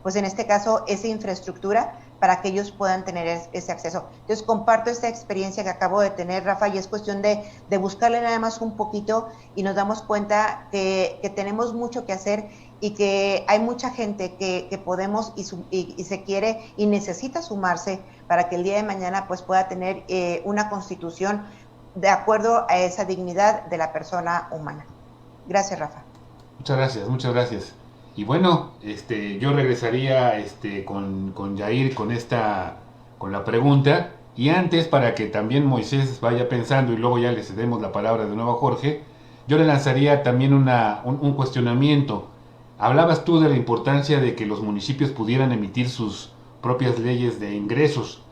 pues en este caso, esa infraestructura para que ellos puedan tener ese acceso. Entonces comparto esta experiencia que acabo de tener, Rafa, y es cuestión de buscarle nada más un poquito, y nos damos cuenta que tenemos mucho que hacer, y que hay mucha gente que podemos y se quiere y necesita sumarse para que el día de mañana pues pueda tener una constitución de acuerdo a esa dignidad de la persona humana. Gracias, Rafa. Muchas gracias, muchas gracias. Y bueno, yo regresaría con Yair con la pregunta, y antes, para que también Moisés vaya pensando y luego ya le cedemos la palabra de nuevo a Jorge, yo le lanzaría también un cuestionamiento. Hablabas tú de la importancia de que los municipios pudieran emitir sus propias leyes de ingresos.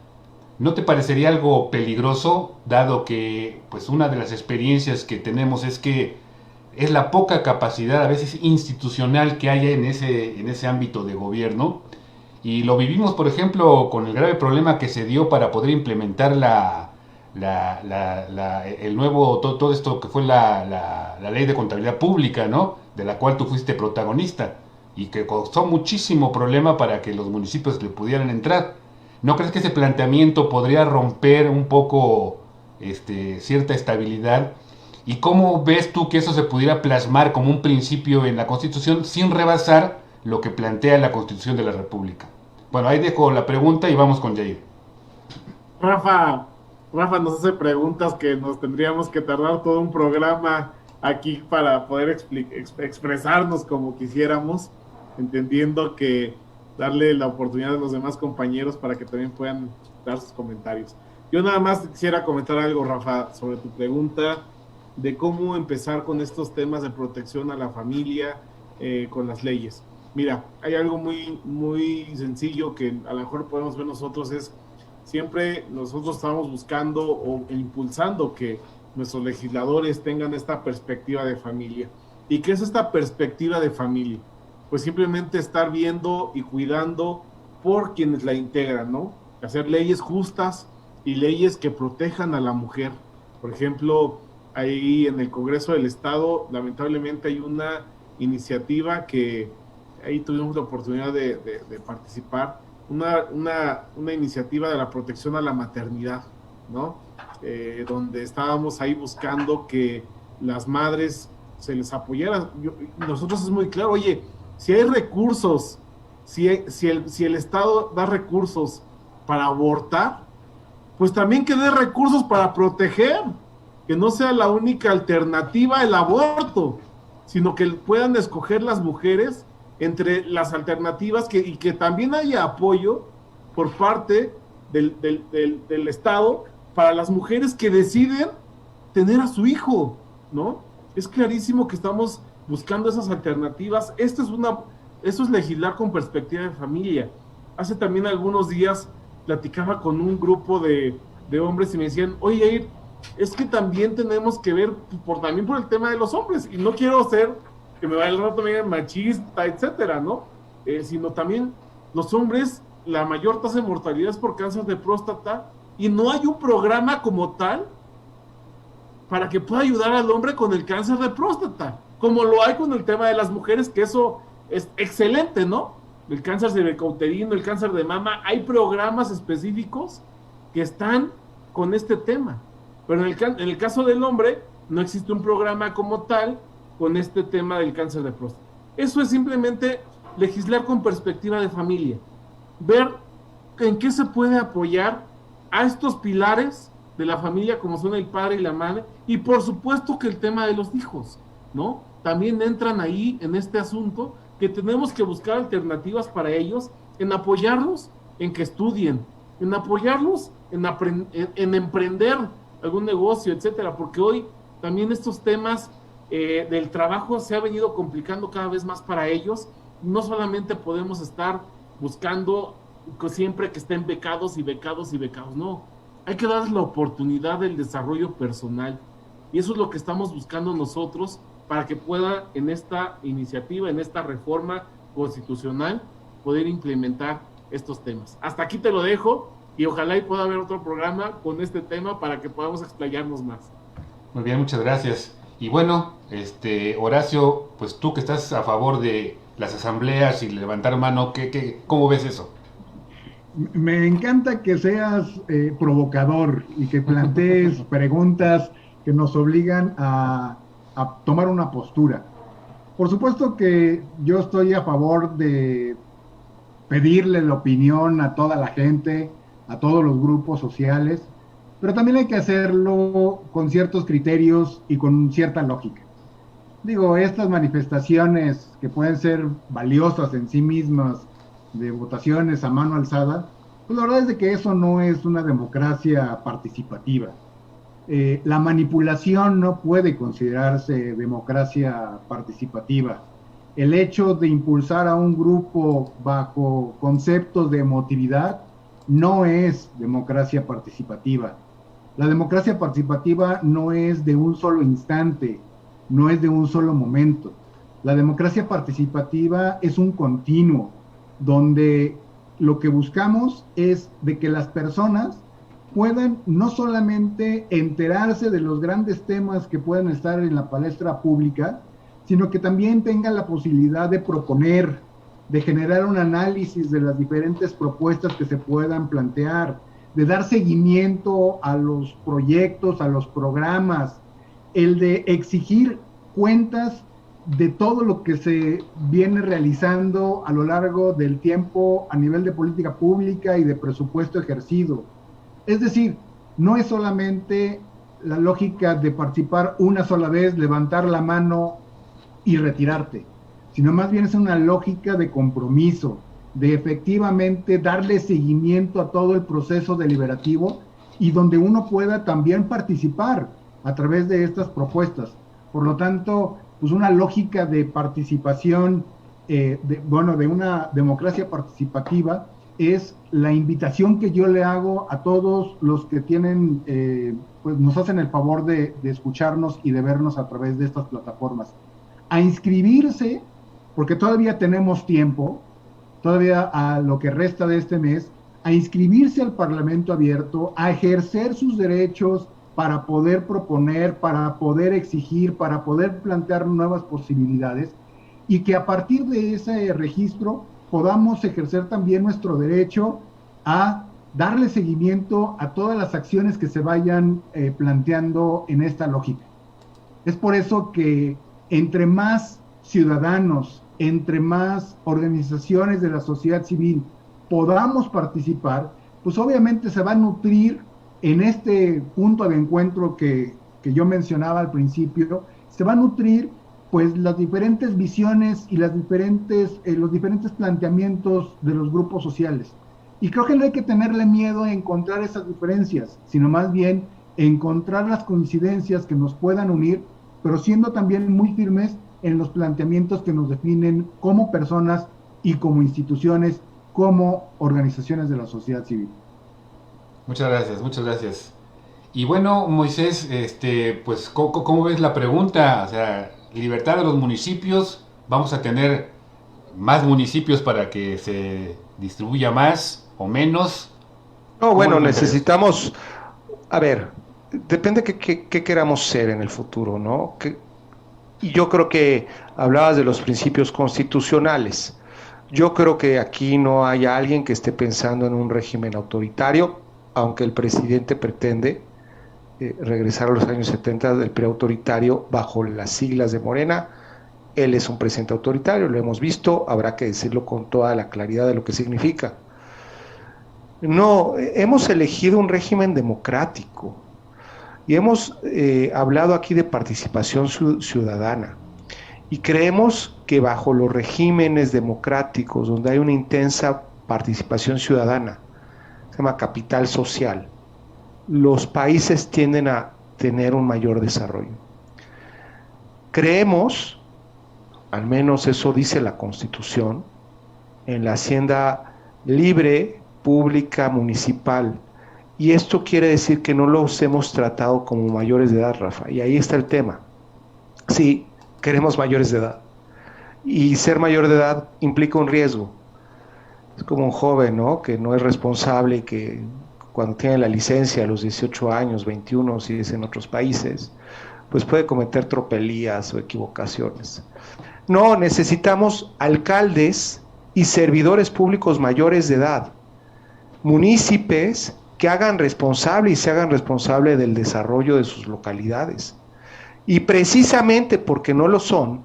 ¿No te parecería algo peligroso, dado que pues una de las experiencias que tenemos es que es la poca capacidad a veces institucional que haya en ese ámbito de gobierno? Y lo vivimos, por ejemplo, con el grave problema que se dio para poder implementar el nuevo, todo esto que fue la ley de contabilidad pública, ¿no? De la cual tú fuiste protagonista, y que costó muchísimo problema para que los municipios le pudieran entrar. ¿No crees que ese planteamiento podría romper un poco cierta estabilidad? ¿Y cómo ves tú que eso se pudiera plasmar como un principio en la Constitución sin rebasar lo que plantea la Constitución de la República? Bueno, ahí dejo la pregunta y vamos con Jair. Rafa nos hace preguntas que nos tendríamos que tardar todo un programa aquí para poder expresarnos como quisiéramos, entendiendo que darle la oportunidad a los demás compañeros para que también puedan dar sus comentarios. Yo nada más quisiera comentar algo, Rafa, sobre tu pregunta de cómo empezar con estos temas de protección a la familia con las leyes. Mira, hay algo muy, muy sencillo que a lo mejor podemos ver nosotros, es siempre nosotros estamos buscando o impulsando que nuestros legisladores tengan esta perspectiva de familia. ¿Y qué es esta perspectiva de familia? Pues simplemente estar viendo y cuidando por quienes la integran, ¿no? Hacer leyes justas y leyes que protejan a la mujer. Por ejemplo, ahí en el Congreso del Estado, lamentablemente hay una iniciativa que ahí tuvimos la oportunidad de participar, una iniciativa de la protección a la maternidad, ¿no? Donde estábamos ahí buscando que las madres se les apoyara. Nosotros es muy claro, oye, si hay recursos, si el Estado da recursos para abortar, pues también que dé recursos para proteger, que no sea la única alternativa el aborto, sino que puedan escoger las mujeres entre las alternativas y que también haya apoyo por parte del Estado para las mujeres que deciden tener a su hijo, ¿no? Es clarísimo que estamos buscando esas alternativas. Eso es legislar con perspectiva de familia. Hace también algunos días platicaba con un grupo de hombres y me decían, oye, es que también tenemos que ver también por el tema de los hombres, y no quiero ser que me vaya el rato medio machista, etcétera, ¿no? Sino también los hombres, la mayor tasa de mortalidad es por cáncer de próstata, y no hay un programa como tal para que pueda ayudar al hombre con el cáncer de próstata, como lo hay con el tema de las mujeres, que eso es excelente, ¿no? El cáncer cervicouterino, el cáncer de mama, hay programas específicos que están con este tema, pero en el caso del hombre no existe un programa como tal con este tema del cáncer de próstata. Eso es simplemente legislar con perspectiva de familia, ver en qué se puede apoyar a estos pilares de la familia, como son el padre y la madre, y por supuesto que el tema de los hijos, ¿no? También entran ahí en este asunto, que tenemos que buscar alternativas para ellos, en apoyarlos en que estudien, en apoyarlos en emprender algún negocio, etcétera, porque hoy también estos temas del trabajo se ha venido complicando cada vez más para ellos. No solamente podemos estar buscando siempre que estén becados, no. Hay que darles la oportunidad del desarrollo personal. Y eso es lo que estamos buscando nosotros para que pueda en esta iniciativa, en esta reforma constitucional, poder implementar estos temas. Hasta aquí te lo dejo y ojalá y pueda haber otro programa con este tema para que podamos explayarnos más. Muy bien, muchas gracias. Y bueno, Horacio, pues tú que estás a favor de las asambleas y levantar mano, ¿cómo ves eso? Me encanta que seas provocador y que plantees preguntas que nos obligan a tomar una postura. Por supuesto que yo estoy a favor de pedirle la opinión a toda la gente, a todos los grupos sociales, pero también hay que hacerlo con ciertos criterios y con cierta lógica. Digo, estas manifestaciones que pueden ser valiosas en sí mismas, de votaciones a mano alzada, pues la verdad es de que eso no es una democracia participativa. La manipulación no puede considerarse democracia participativa. El hecho de impulsar a un grupo bajo conceptos de emotividad no es democracia participativa. La democracia participativa no es de un solo instante, no es de un solo momento. La democracia participativa es un continuo, donde lo que buscamos es de que las personas puedan no solamente enterarse de los grandes temas que pueden estar en la palestra pública, sino que también tengan la posibilidad de proponer, de generar un análisis de las diferentes propuestas que se puedan plantear, de dar seguimiento a los proyectos, a los programas, el de exigir cuentas de todo lo que se viene realizando a lo largo del tiempo a nivel de política pública y de presupuesto ejercido. Es decir, no es solamente la lógica de participar una sola vez, levantar la mano y retirarte, sino más bien es una lógica de compromiso, de efectivamente darle seguimiento a todo el proceso deliberativo y donde uno pueda también participar a través de estas propuestas. Por lo tanto, pues una lógica de participación, de una democracia participativa, es la invitación que yo le hago a todos los que tienen, pues nos hacen el favor de escucharnos y de vernos a través de estas plataformas, a inscribirse, porque todavía tenemos tiempo, todavía a lo que resta de este mes, a inscribirse al Parlamento Abierto, a ejercer sus derechos para poder proponer, para poder exigir, para poder plantear nuevas posibilidades, y que a partir de ese registro podamos ejercer también nuestro derecho a darle seguimiento a todas las acciones que se vayan planteando en esta lógica. Es por eso que entre más ciudadanos, entre más organizaciones de la sociedad civil podamos participar, pues obviamente se va a nutrir en este punto de encuentro que yo mencionaba al principio, se va a nutrir pues las diferentes visiones y los diferentes planteamientos de los grupos sociales. Y creo que no hay que tenerle miedo a encontrar esas diferencias, sino más bien encontrar las coincidencias que nos puedan unir, pero siendo también muy firmes en los planteamientos que nos definen como personas y como instituciones, como organizaciones de la sociedad civil. Muchas gracias, muchas gracias. Y bueno, Moisés, pues, ¿cómo ves la pregunta? O sea, libertad de los municipios, vamos a tener más municipios para que se distribuya más o menos. No, bueno, necesitamos, a ver, depende de qué queramos ser en el futuro, ¿no? Y yo creo que hablabas de los principios constitucionales. Yo creo que aquí no hay alguien que esté pensando en un régimen autoritario, aunque el presidente pretende regresar a los años 70 del preautoritario bajo las siglas de Morena. Él es un presidente autoritario, lo hemos visto, habrá que decirlo con toda la claridad de lo que significa. No, hemos elegido un régimen democrático y hemos hablado aquí de participación ciudadana y creemos que bajo los regímenes democráticos donde hay una intensa participación ciudadana, se llama capital social, los países tienden a tener un mayor desarrollo. Creemos, al menos eso dice la Constitución, en la hacienda libre, pública, municipal. Y esto quiere decir que no los hemos tratado como mayores de edad, Rafa. Y ahí está el tema. Sí, queremos mayores de edad. Y ser mayor de edad implica un riesgo. Es como un joven, ¿no? Que no es responsable y que cuando tiene la licencia a los 18 años, 21, si es en otros países, pues puede cometer tropelías o equivocaciones. No, necesitamos alcaldes y servidores públicos mayores de edad, municipios que hagan responsable y se hagan responsable del desarrollo de sus localidades. Y precisamente porque no lo son,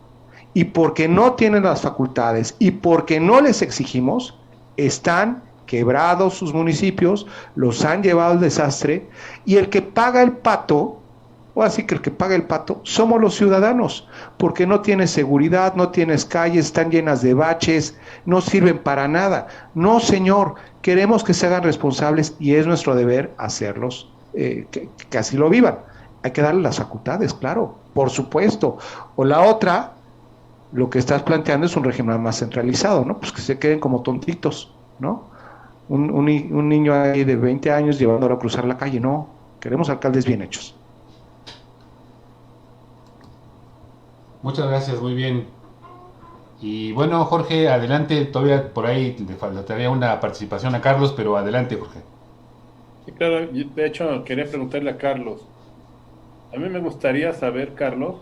y porque no tienen las facultades, y porque no les exigimos, están quebrados sus municipios, los han llevado al desastre, y el que paga el pato, o así que el que paga el pato, somos los ciudadanos, porque no tienes seguridad, no tienes calles, están llenas de baches, no sirven para nada. No, señor, queremos que se hagan responsables y es nuestro deber hacerlos, que así lo vivan. Hay que darle las facultades, claro, por supuesto. O la otra, lo que estás planteando es un régimen más centralizado, ¿no? Pues que se queden como tontitos, ¿no? Un niño ahí de 20 años llevándolo a cruzar la calle, no. Queremos alcaldes bien hechos. Muchas gracias, muy bien. Y bueno, Jorge, adelante, todavía por ahí le faltaría una participación a Carlos, pero adelante, Jorge. Sí, claro, de hecho quería preguntarle a Carlos. A mí me gustaría saber, Carlos,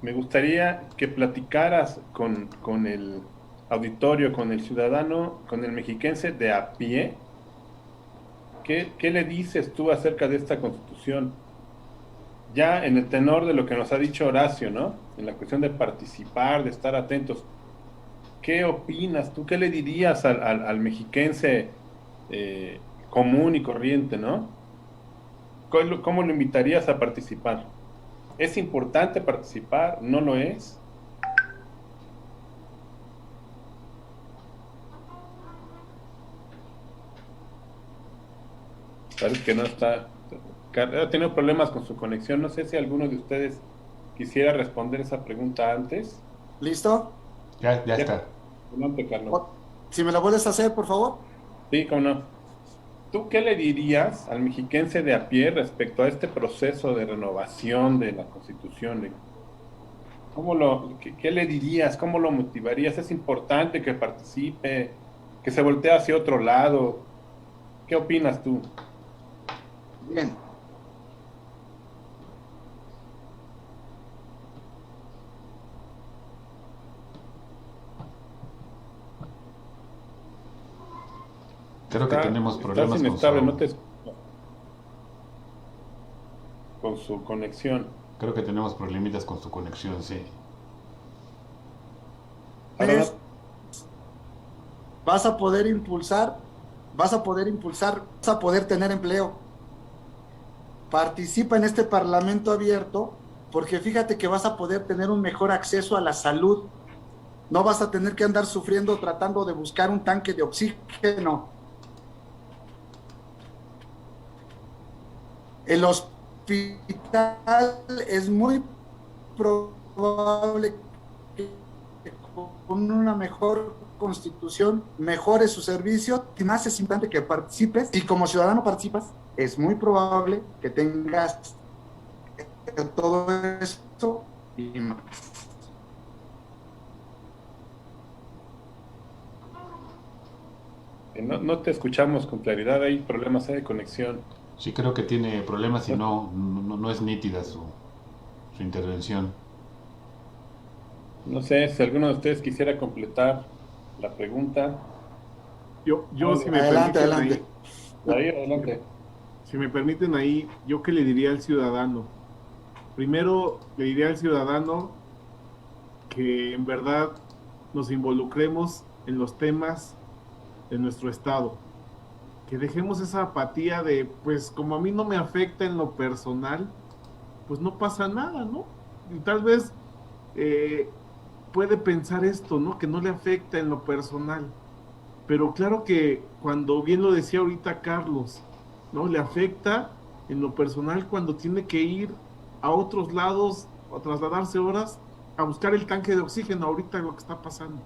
me gustaría que platicaras con el auditorio, con el ciudadano, con el mexiquense de a pie. ¿Qué le dices tú acerca de esta Constitución? Ya en el tenor de lo que nos ha dicho Horacio, ¿no? En la cuestión de participar, de estar atentos. ¿Qué opinas tú? ¿Qué le dirías al mexiquense común y corriente, ¿no? ¿Cómo lo invitarías a participar? ¿Es importante participar? ¿No lo es? Parece que no está... Ha tenido problemas con su conexión. No sé si alguno de ustedes quisiera responder esa pregunta antes. ¿Listo? Ya está. Adelante, Carlos. Si me la vuelves a hacer, por favor. Sí, cómo no. ¿Tú qué le dirías al mexiquense de a pie respecto a este proceso de renovación de la Constitución? ¿Qué le dirías? ¿Cómo lo motivarías? ¿Es importante que participe? ¿Que se voltee hacia otro lado? ¿Qué opinas tú? Bien. Creo que tenemos problemas con su conexión. Creo que tenemos problemitas con su conexión, sí. Vas a poder impulsar, vas a poder tener empleo. Participa en este Parlamento abierto, porque fíjate que vas a poder tener un mejor acceso a la salud. No vas a tener que andar sufriendo tratando de buscar un tanque de oxígeno. El hospital es muy probable que con una mejor Constitución mejore su servicio, y más es importante que participes, y como ciudadano participas, es muy probable que tengas todo esto y más. No te escuchamos con claridad, hay problemas de conexión. Sí, creo que tiene problemas y no es nítida su intervención. No sé si alguno de ustedes quisiera completar la pregunta. Yo si me adelante. Adelante. Si me permiten ahí, ¿yo qué le diría al ciudadano? Primero, le diría al ciudadano que en verdad nos involucremos en los temas de nuestro estado. Que dejemos esa apatía de, pues como a mí no me afecta en lo personal, pues no pasa nada, ¿no? Y tal vez puede pensar esto, ¿no? Que no le afecta en lo personal. Pero claro que cuando bien lo decía ahorita Carlos, ¿no? Le afecta en lo personal cuando tiene que ir a otros lados o trasladarse horas a buscar el tanque de oxígeno, ahorita lo que está pasando,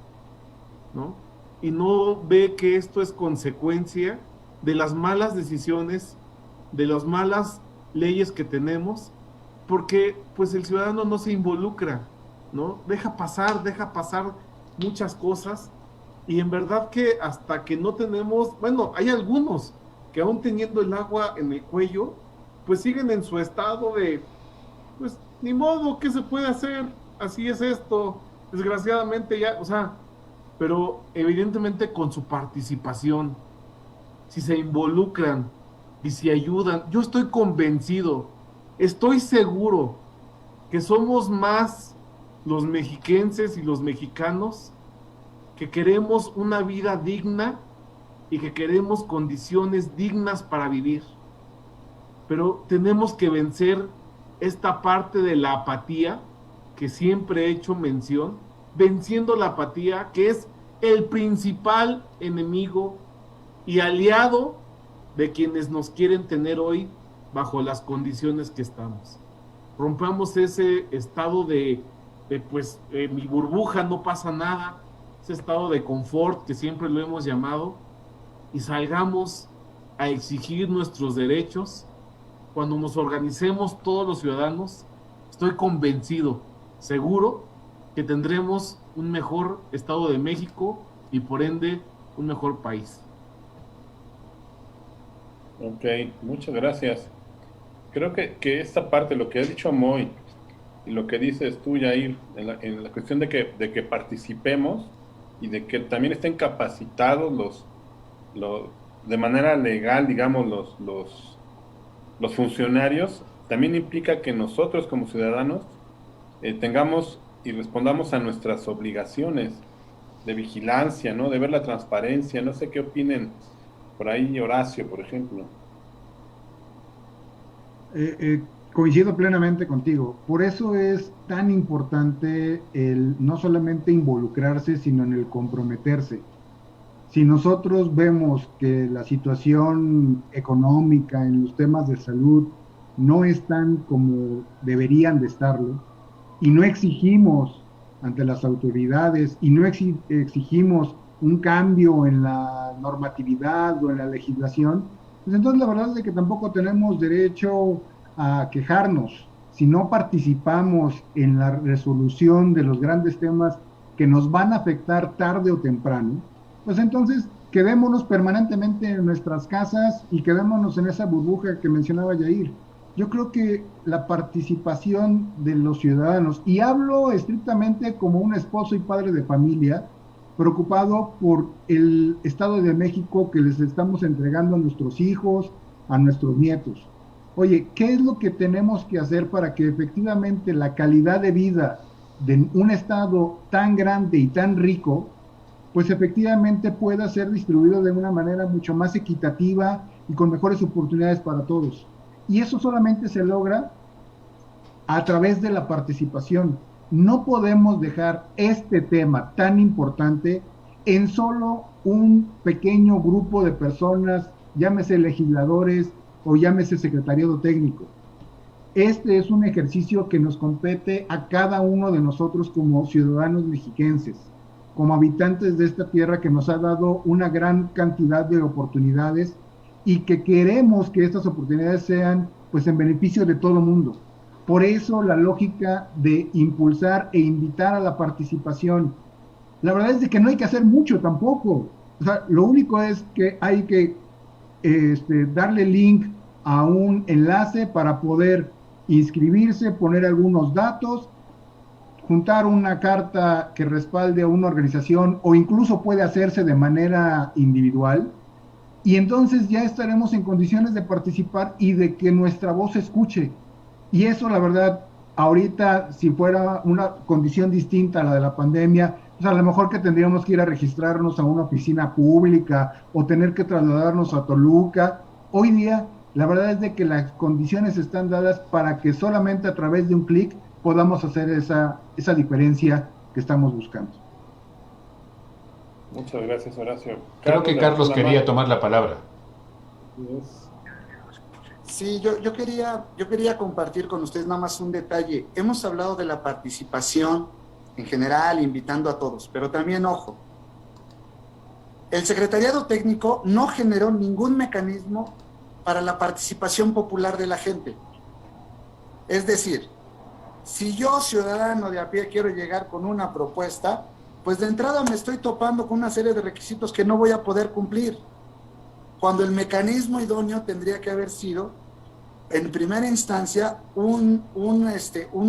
¿no? Y no ve que esto es consecuencia de las malas decisiones, de las malas leyes que tenemos, porque pues el ciudadano no se involucra, ¿no? Deja pasar muchas cosas, y en verdad que hasta que no tenemos, bueno, hay algunos que aún teniendo el agua en el cuello, pues siguen en su estado de, pues ni modo, ¿qué se puede hacer? Así es esto, desgraciadamente ya, o sea, pero evidentemente con su participación, si se involucran y si ayudan, yo estoy convencido, estoy seguro que somos más los mexiquenses y los mexicanos que queremos una vida digna y que queremos condiciones dignas para vivir. Pero tenemos que vencer esta parte de la apatía que siempre he hecho mención, venciendo la apatía, que es el principal enemigo y aliado de quienes nos quieren tener hoy bajo las condiciones que estamos. Rompamos ese estado de mi burbuja, no pasa nada, ese estado de confort que siempre lo hemos llamado, y salgamos a exigir nuestros derechos. Cuando nos organicemos todos los ciudadanos, estoy convencido, seguro, que tendremos un mejor Estado de México y por ende un mejor país. Ok, muchas gracias. Creo que esta parte, lo que ha dicho Moy y lo que dices tú, Yair, en la cuestión de que participemos y de que también estén capacitados de manera legal, digamos, los funcionarios, también implica que nosotros como ciudadanos tengamos y respondamos a nuestras obligaciones de vigilancia, ¿no? De ver la transparencia. No sé qué opinen por ahí, Horacio, por ejemplo. Coincido plenamente contigo. Por eso es tan importante el no solamente involucrarse, sino en el comprometerse. Si nosotros vemos que la situación económica en los temas de salud no están como deberían de estarlo, y no exigimos ante las autoridades, y no exigimos un cambio en la normatividad o en la legislación, pues entonces la verdad es que tampoco tenemos derecho a quejarnos. Si no participamos en la resolución de los grandes temas que nos van a afectar tarde o temprano, pues entonces quedémonos permanentemente en nuestras casas y quedémonos en esa burbuja que mencionaba Yair. Yo creo que la participación de los ciudadanos, y hablo estrictamente como un esposo y padre de familia, preocupado por el Estado de México que les estamos entregando a nuestros hijos, a nuestros nietos. Oye, ¿qué es lo que tenemos que hacer para que efectivamente la calidad de vida de un Estado tan grande y tan rico, pues efectivamente pueda ser distribuido de una manera mucho más equitativa y con mejores oportunidades para todos? Y eso solamente se logra a través de la participación. No podemos dejar este tema tan importante en solo un pequeño grupo de personas, llámese legisladores o llámese secretariado técnico. Este es un ejercicio que nos compete a cada uno de nosotros como ciudadanos mexiquenses, como habitantes de esta tierra que nos ha dado una gran cantidad de oportunidades y que queremos que estas oportunidades sean pues en beneficio de todo el mundo. Por eso la lógica de impulsar e invitar a la participación. La verdad es de que no hay que hacer mucho tampoco. O sea, lo único es que hay que darle link a un enlace para poder inscribirse, poner algunos datos, juntar una carta que respalde a una organización o incluso puede hacerse de manera individual. Y entonces ya estaremos en condiciones de participar y de que nuestra voz se escuche. Y eso, la verdad, ahorita, si fuera una condición distinta a la de la pandemia, pues a lo mejor que tendríamos que ir a registrarnos a una oficina pública o tener que trasladarnos a Toluca. Hoy día, la verdad es de que las condiciones están dadas para que solamente a través de un clic podamos hacer esa diferencia que estamos buscando. Muchas gracias, Horacio. Creo que Carlos quería tomar la palabra. Sí, yo quería compartir con ustedes nada más un detalle. Hemos hablado de la participación en general, invitando a todos, pero también, ojo, el secretariado técnico no generó ningún mecanismo para la participación popular de la gente. Es decir, si yo, ciudadano de a pie, quiero llegar con una propuesta, pues de entrada me estoy topando con una serie de requisitos que no voy a poder cumplir, cuando el mecanismo idóneo tendría que haber sido, en primera instancia, un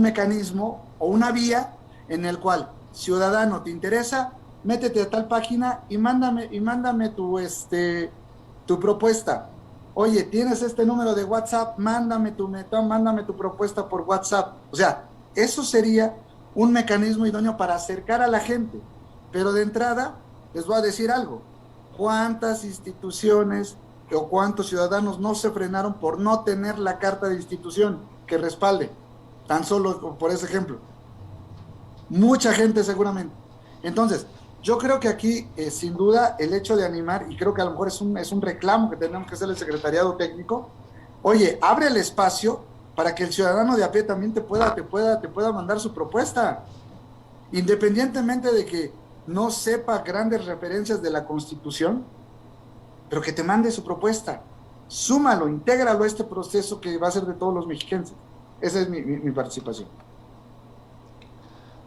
mecanismo o una vía en el cual, ciudadano, ¿te interesa? Métete a tal página y mándame tu propuesta. Oye, ¿tienes este número de WhatsApp? Mándame tu propuesta por WhatsApp. O sea, eso sería un mecanismo idóneo para acercar a la gente. Pero de entrada, les voy a decir algo. ¿Cuántas instituciones o cuántos ciudadanos no se frenaron por no tener la carta de institución que respalde? Tan solo por ese ejemplo. Mucha gente seguramente. Entonces, yo creo que aquí, sin duda, el hecho de animar, y creo que a lo mejor es un reclamo que tenemos que hacer el secretariado técnico, oye, abre el espacio para que el ciudadano de a pie también te pueda mandar su propuesta, independientemente de que no sepa grandes referencias de la Constitución, pero que te mande su propuesta, súmalo, intégralo a este proceso que va a ser de todos los mexicanos. Esa es mi participación.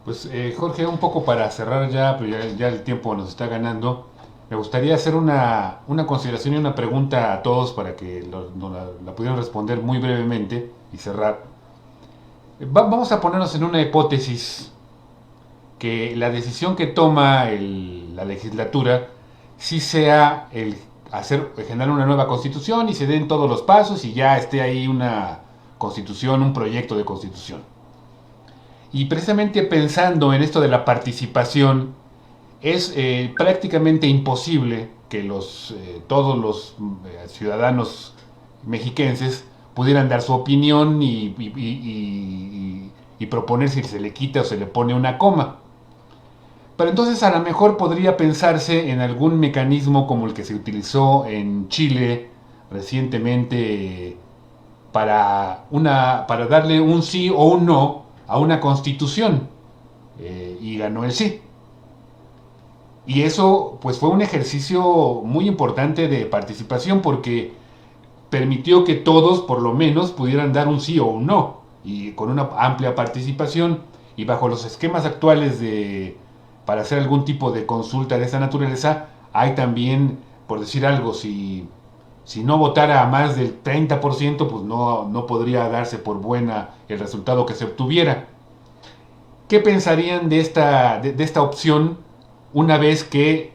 Pues Jorge, un poco para cerrar ya, pero ya el tiempo nos está ganando, me gustaría hacer una consideración y una pregunta a todos para que la pudieran responder muy brevemente y cerrar. Vamos a ponernos en una hipótesis que la decisión que toma la legislatura sí sea el generar una nueva constitución y se den todos los pasos y ya esté ahí una constitución, un proyecto de constitución. Y precisamente pensando en esto de la participación, es prácticamente imposible que todos los ciudadanos mexiquenses pudieran dar su opinión y proponer si se le quita o se le pone una coma. Pero entonces a lo mejor podría pensarse en algún mecanismo como el que se utilizó en Chile recientemente para darle un sí o un no a una constitución, y ganó el sí. Y eso pues fue un ejercicio muy importante de participación porque permitió que todos por lo menos pudieran dar un sí o un no, y con una amplia participación, y bajo los esquemas actuales para hacer algún tipo de consulta de esa naturaleza, hay también, por decir algo, si no votara a más del 30%, pues no podría darse por buena el resultado que se obtuviera. ¿Qué pensarían de esta opción una vez que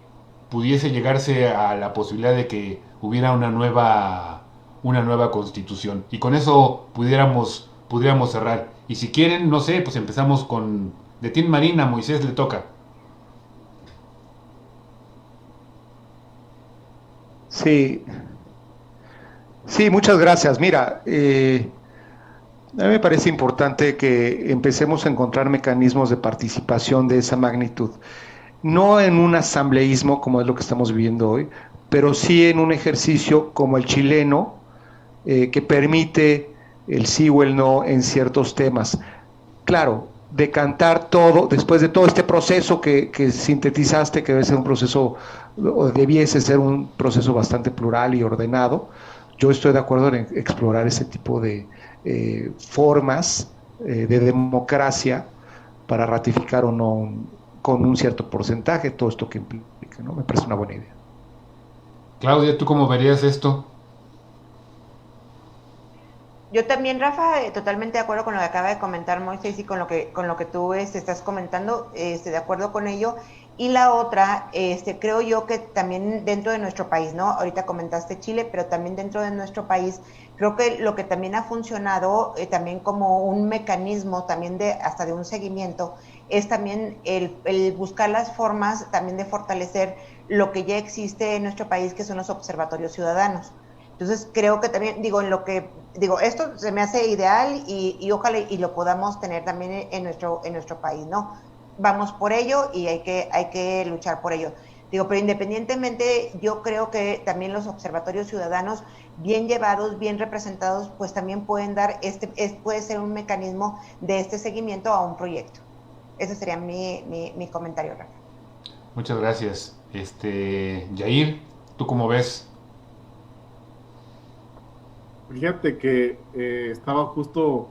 pudiese llegarse a la posibilidad de que hubiera una nueva constitución? Y con eso pudiéramos cerrar. Y si quieren, no sé, pues empezamos con de Tin Marín, a Moisés le toca. Sí, muchas gracias. Mira, a mí me parece importante que empecemos a encontrar mecanismos de participación de esa magnitud. No en un asambleísmo como es lo que estamos viviendo hoy, pero sí en un ejercicio como el chileno, que permite el sí o el no en ciertos temas. Claro, decantar todo, después de todo este proceso que sintetizaste, que debe ser un proceso, o debiese ser un proceso bastante plural y ordenado, yo estoy de acuerdo en explorar ese tipo de formas de democracia para ratificar o no con un cierto porcentaje todo esto que implica, ¿no? Me parece una buena idea. Claudia, ¿tú cómo verías esto? Yo también, Rafa, totalmente de acuerdo con lo que acaba de comentar Moisés y con lo que tú estás comentando, de acuerdo con ello. Y la otra, creo yo que también dentro de nuestro país, ¿no? Ahorita comentaste Chile, pero también dentro de nuestro país, creo que lo que también ha funcionado también como un mecanismo también hasta de un seguimiento, es también el buscar las formas también de fortalecer lo que ya existe en nuestro país, que son los observatorios ciudadanos. Entonces creo que también, esto se me hace ideal y ojalá y lo podamos tener también en nuestro país, ¿no? Vamos por ello y hay que luchar por ello. Digo, pero independientemente, yo creo que también los observatorios ciudadanos, bien llevados, bien representados, pues también pueden dar, puede ser un mecanismo de este seguimiento a un proyecto. Ese sería mi comentario, Rafa. Muchas gracias. Yair, ¿tú cómo ves? Fíjate que estaba justo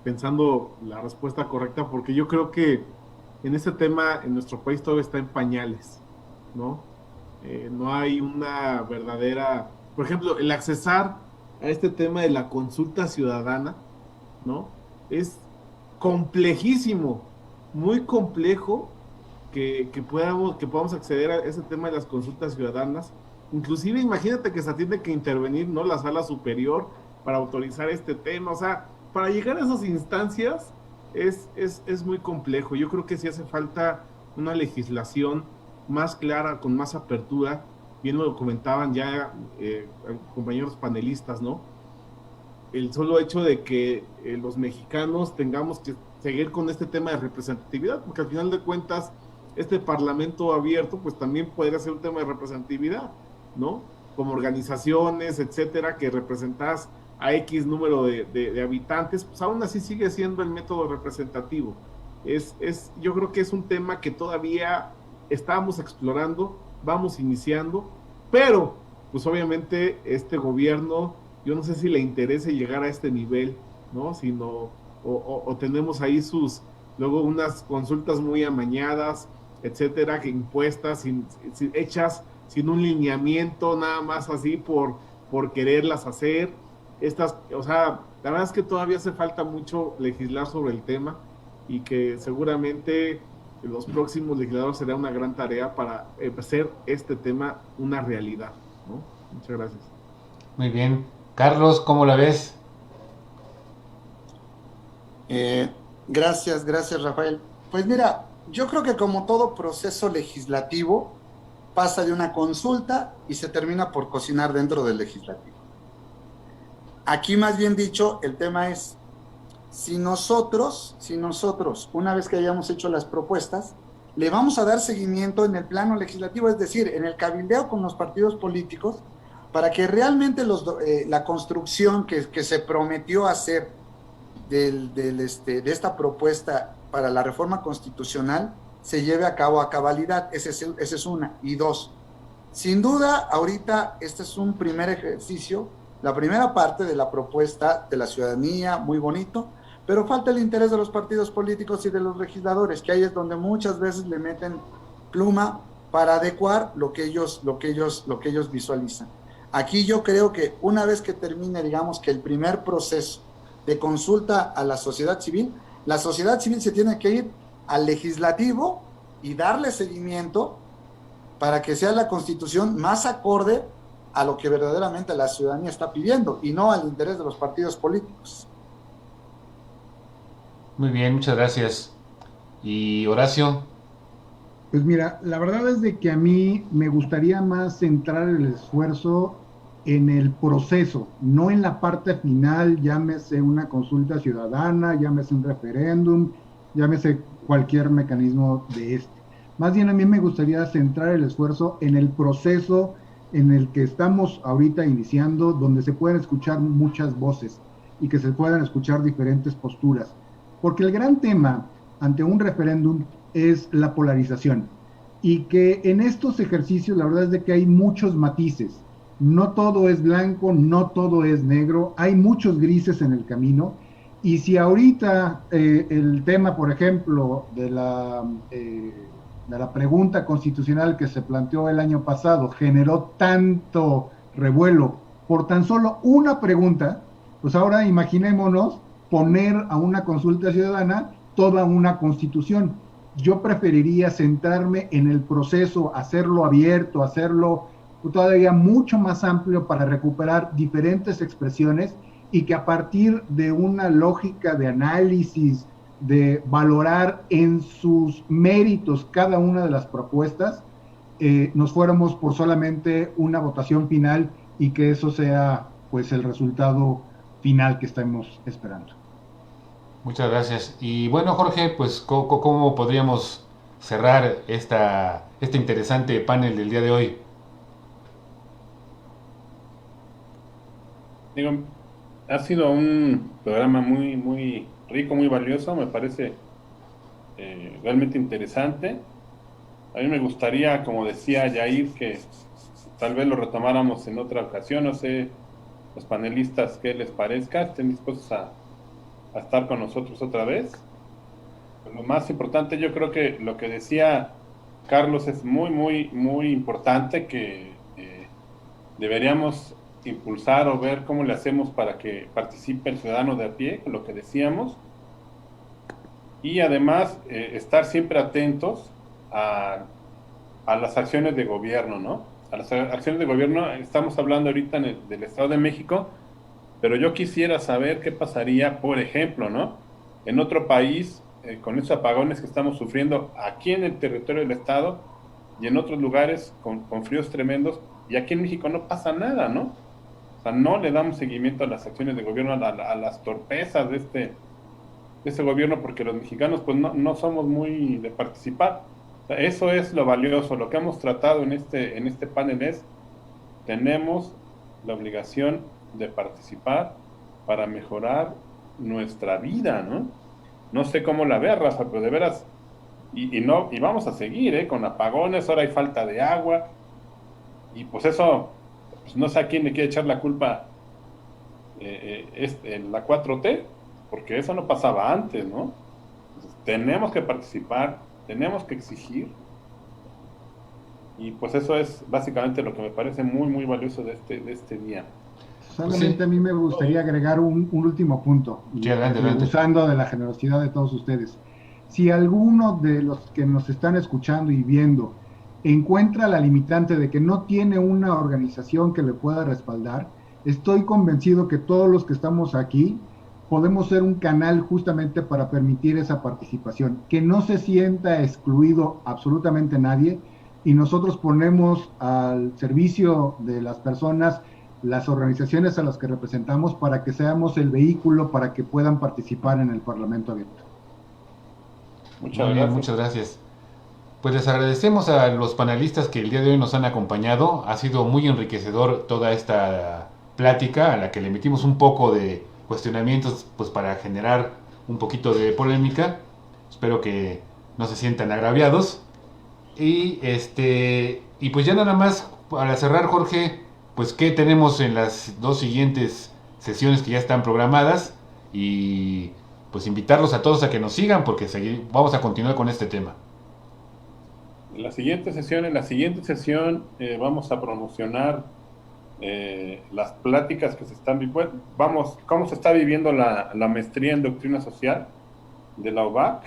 pensando la respuesta correcta, porque yo creo que en este tema en nuestro país todavía está en pañales, ¿no? No hay una verdadera, por ejemplo, el accesar a este tema de la consulta ciudadana, ¿no? Es complejísimo, muy complejo que podamos acceder a ese tema de las consultas ciudadanas. Inclusive imagínate que se tiene que intervenir, ¿no?, la sala superior para autorizar este tema. O sea, para llegar a esas instancias es muy complejo. Yo creo que sí hace falta una legislación más clara, con más apertura. Bien lo comentaban ya compañeros panelistas, ¿no? El solo hecho de que los mexicanos tengamos que seguir con este tema de representatividad, porque al final de cuentas este parlamento abierto pues también podría ser un tema de representatividad, ¿no? Como organizaciones, etcétera, que representas a X número de habitantes, pues aún así sigue siendo el método representativo. Yo creo que es un tema que todavía estamos explorando, vamos iniciando, pero pues obviamente este gobierno, yo no sé si le interese llegar a este nivel, ¿no? Sino, o tenemos ahí luego unas consultas muy amañadas, etcétera, que impuestas, hechas sin un lineamiento, nada más así por quererlas hacer. O sea, la verdad es que todavía hace falta mucho legislar sobre el tema, y que seguramente los próximos legisladores será una gran tarea para hacer este tema una realidad, ¿no? Muchas gracias. Muy bien. Carlos, ¿cómo la ves? Gracias, Rafael. Pues mira, yo creo que como todo proceso legislativo, pasa de una consulta y se termina por cocinar dentro del legislativo. Aquí, más bien dicho, el tema es, si nosotros, una vez que hayamos hecho las propuestas, le vamos a dar seguimiento en el plano legislativo, es decir, en el cabildeo con los partidos políticos, para que realmente la construcción que se prometió hacer de esta propuesta para la reforma constitucional se lleve a cabo a cabalidad. Esa es una. Y dos, sin duda, ahorita este es un primer ejercicio, la primera parte de la propuesta de la ciudadanía, muy bonito, pero falta el interés de los partidos políticos y de los legisladores, que ahí es donde muchas veces le meten pluma para adecuar lo que ellos visualizan. Aquí yo creo que una vez que termine, digamos, que el primer proceso de consulta a la sociedad civil se tiene que ir al legislativo y darle seguimiento para que sea la constitución más acorde a lo que verdaderamente la ciudadanía está pidiendo, y no al interés de los partidos políticos. Muy bien, muchas gracias. ¿Y Horacio? Pues mira, la verdad es de que a mí me gustaría más centrar el esfuerzo en el proceso, no en la parte final, llámese una consulta ciudadana, llámese un referéndum, llámese cualquier mecanismo de este. Más bien a mí me gustaría centrar el esfuerzo en el proceso en el que estamos ahorita iniciando, donde se pueden escuchar muchas voces y que se puedan escuchar diferentes posturas. Porque el gran tema ante un referéndum es la polarización, y que en estos ejercicios la verdad es de que hay muchos matices. No todo es blanco, no todo es negro, hay muchos grises en el camino, y si ahorita el tema, por ejemplo, de la pregunta constitucional que se planteó el año pasado generó tanto revuelo por tan solo una pregunta, pues ahora imaginémonos poner a una consulta ciudadana toda una constitución. Yo preferiría centrarme en el proceso, hacerlo abierto, hacerlo todavía mucho más amplio para recuperar diferentes expresiones, y que a partir de una lógica de análisis, de valorar en sus méritos cada una de las propuestas, nos fuéramos por solamente una votación final, y que eso sea pues el resultado final que estamos esperando. Muchas gracias. Y bueno, Jorge, pues ¿cómo podríamos cerrar este interesante panel del día de hoy? Digo, ha sido un programa muy, muy rico, muy valioso, me parece realmente interesante. A mí me gustaría, como decía Yair, que tal vez lo retomáramos en otra ocasión, no sé, los panelistas, qué les parezca, estén dispuestos a estar con nosotros otra vez. Lo más importante, yo creo que lo que decía Carlos es muy, muy, muy importante, que deberíamos impulsar o ver cómo le hacemos para que participe el ciudadano de a pie, con lo que decíamos, y además estar siempre atentos a las acciones de gobierno, ¿no? A las acciones de gobierno. Estamos hablando ahorita del Estado de México, pero yo quisiera saber qué pasaría, por ejemplo, ¿no? En otro país, con esos apagones que estamos sufriendo aquí en el territorio del Estado y en otros lugares con fríos tremendos, y aquí en México no pasa nada, ¿no? O sea, no le damos seguimiento a las acciones de gobierno, a las torpezas de este gobierno, porque los mexicanos pues no somos muy de participar. O sea, eso es lo valioso. Lo que hemos tratado en este panel es, tenemos la obligación de participar para mejorar nuestra vida, ¿no? No sé cómo la ve, Rafa, pero de veras, y vamos a seguir, con apagones, ahora hay falta de agua, y pues eso, pues no sé a quién le quiere echar la culpa la 4T, porque eso no pasaba antes, ¿no? Entonces, tenemos que participar, tenemos que exigir, y pues eso es básicamente lo que me parece muy, muy valioso de este día. Solamente a mí me gustaría agregar un último punto, usando de la generosidad de todos ustedes. Si alguno de los que nos están escuchando y viendo encuentra la limitante de que no tiene una organización que le pueda respaldar, estoy convencido que todos los que estamos aquí podemos ser un canal justamente para permitir esa participación, que no se sienta excluido absolutamente nadie, y nosotros ponemos al servicio de las personas las organizaciones a las que representamos para que seamos el vehículo para que puedan participar en el Parlamento abierto. Muchas gracias. Pues les agradecemos a los panelistas que el día de hoy nos han acompañado. Ha sido muy enriquecedor toda esta plática, a la que le metimos un poco de cuestionamientos pues para generar un poquito de polémica. Espero que no se sientan agraviados. Y pues ya nada más para cerrar, Jorge, pues qué tenemos en las dos siguientes sesiones que ya están programadas, y pues invitarlos a todos a que nos sigan, porque vamos a continuar con este tema. En la siguiente sesión vamos a promocionar las pláticas que se están viviendo. Cómo se está viviendo la maestría en doctrina social de la UBAC.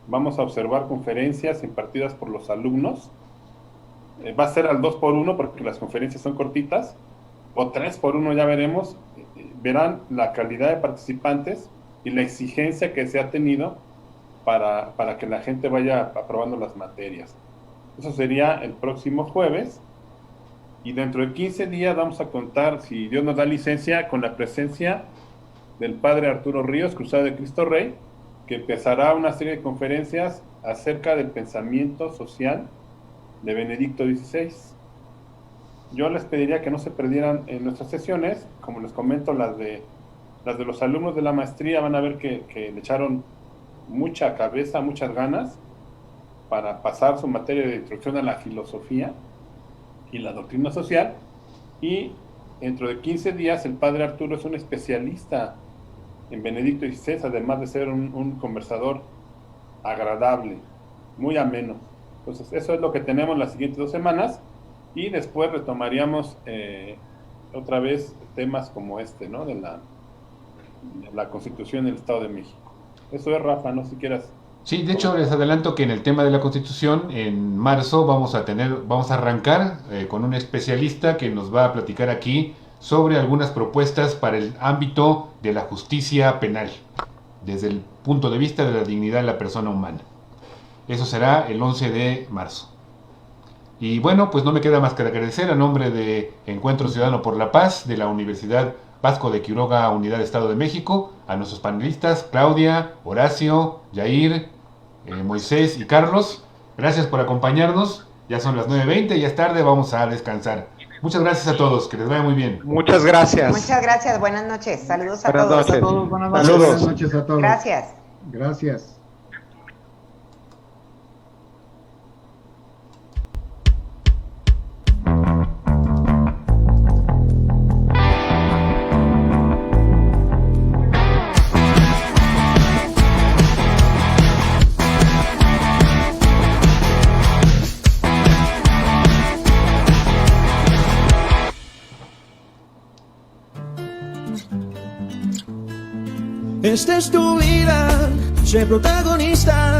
Vamos a observar conferencias impartidas por los alumnos. Va a ser al 2x1 porque las conferencias son cortitas, o 3x1, ya veremos. Verán la calidad de participantes y la exigencia que se ha tenido para que la gente vaya aprobando las materias. Eso sería el próximo jueves, y dentro de 15 días vamos a contar, si Dios nos da licencia, con la presencia del padre Arturo Ríos, Cruzado de Cristo Rey, que empezará una serie de conferencias acerca del pensamiento social de Benedicto XVI. Yo les pediría que no se perdieran en nuestras sesiones. Como les comento, las de los alumnos de la maestría van a ver que le echaron mucha cabeza, muchas ganas para pasar su materia de introducción a la filosofía y la doctrina social, y dentro de 15 días el padre Arturo es un especialista en Benedicto XVI, además de ser un conversador agradable, muy ameno. Entonces, eso es lo que tenemos las siguientes 2 semanas, y después retomaríamos otra vez temas como ¿no? de la Constitución del Estado de México. Eso es, Rafa, no sé si quieras. Sí, de hecho les adelanto que en el tema de la Constitución, en marzo vamos a arrancar con un especialista que nos va a platicar aquí sobre algunas propuestas para el ámbito de la justicia penal, desde el punto de vista de la dignidad de la persona humana. Eso será el 11 de marzo. Y bueno, pues no me queda más que agradecer a nombre de Encuentro Ciudadano por la Paz de la Universidad Vasco de Quiroga, Unidad Estado de México, a nuestros panelistas Claudia, Horacio, Yair, Moisés y Carlos. Gracias por acompañarnos. Ya son las 9:20, ya es tarde, vamos a descansar. Muchas gracias a todos, que les vaya muy bien. Muchas gracias. Muchas gracias, buenas noches. Saludos a Buenas todos. noches. Buenas noches. Saludos. Buenas noches a todos. Gracias. Gracias. Esta es tu vida, sé protagonista.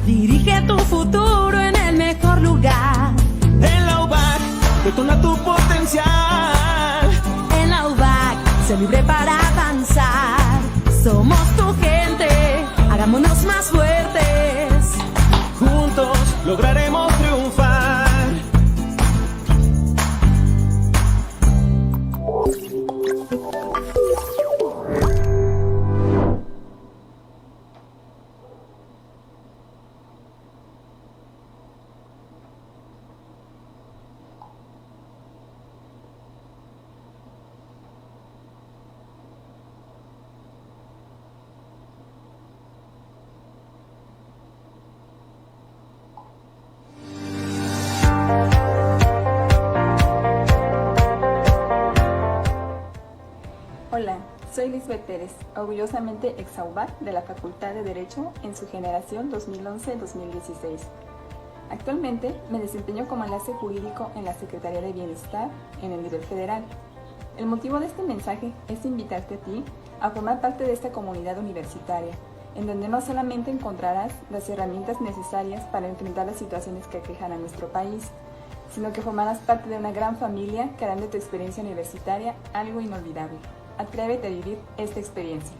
Dirige tu futuro en el mejor lugar. En la UBAC, detona tu potencial. En la UBAC, sé libre para avanzar. Somos tu gente, hagámonos más fuertes. Juntos lograremos triunfar. Hola, soy Lisbeth Pérez, orgullosamente exaubac de la Facultad de Derecho en su generación 2011-2016. Actualmente me desempeño como enlace jurídico en la Secretaría de Bienestar en el nivel federal. El motivo de este mensaje es invitarte a ti a formar parte de esta comunidad universitaria, en donde no solamente encontrarás las herramientas necesarias para enfrentar las situaciones que aquejan a nuestro país, sino que formarás parte de una gran familia que harán de tu experiencia universitaria algo inolvidable. Atrévete a vivir esta experiencia.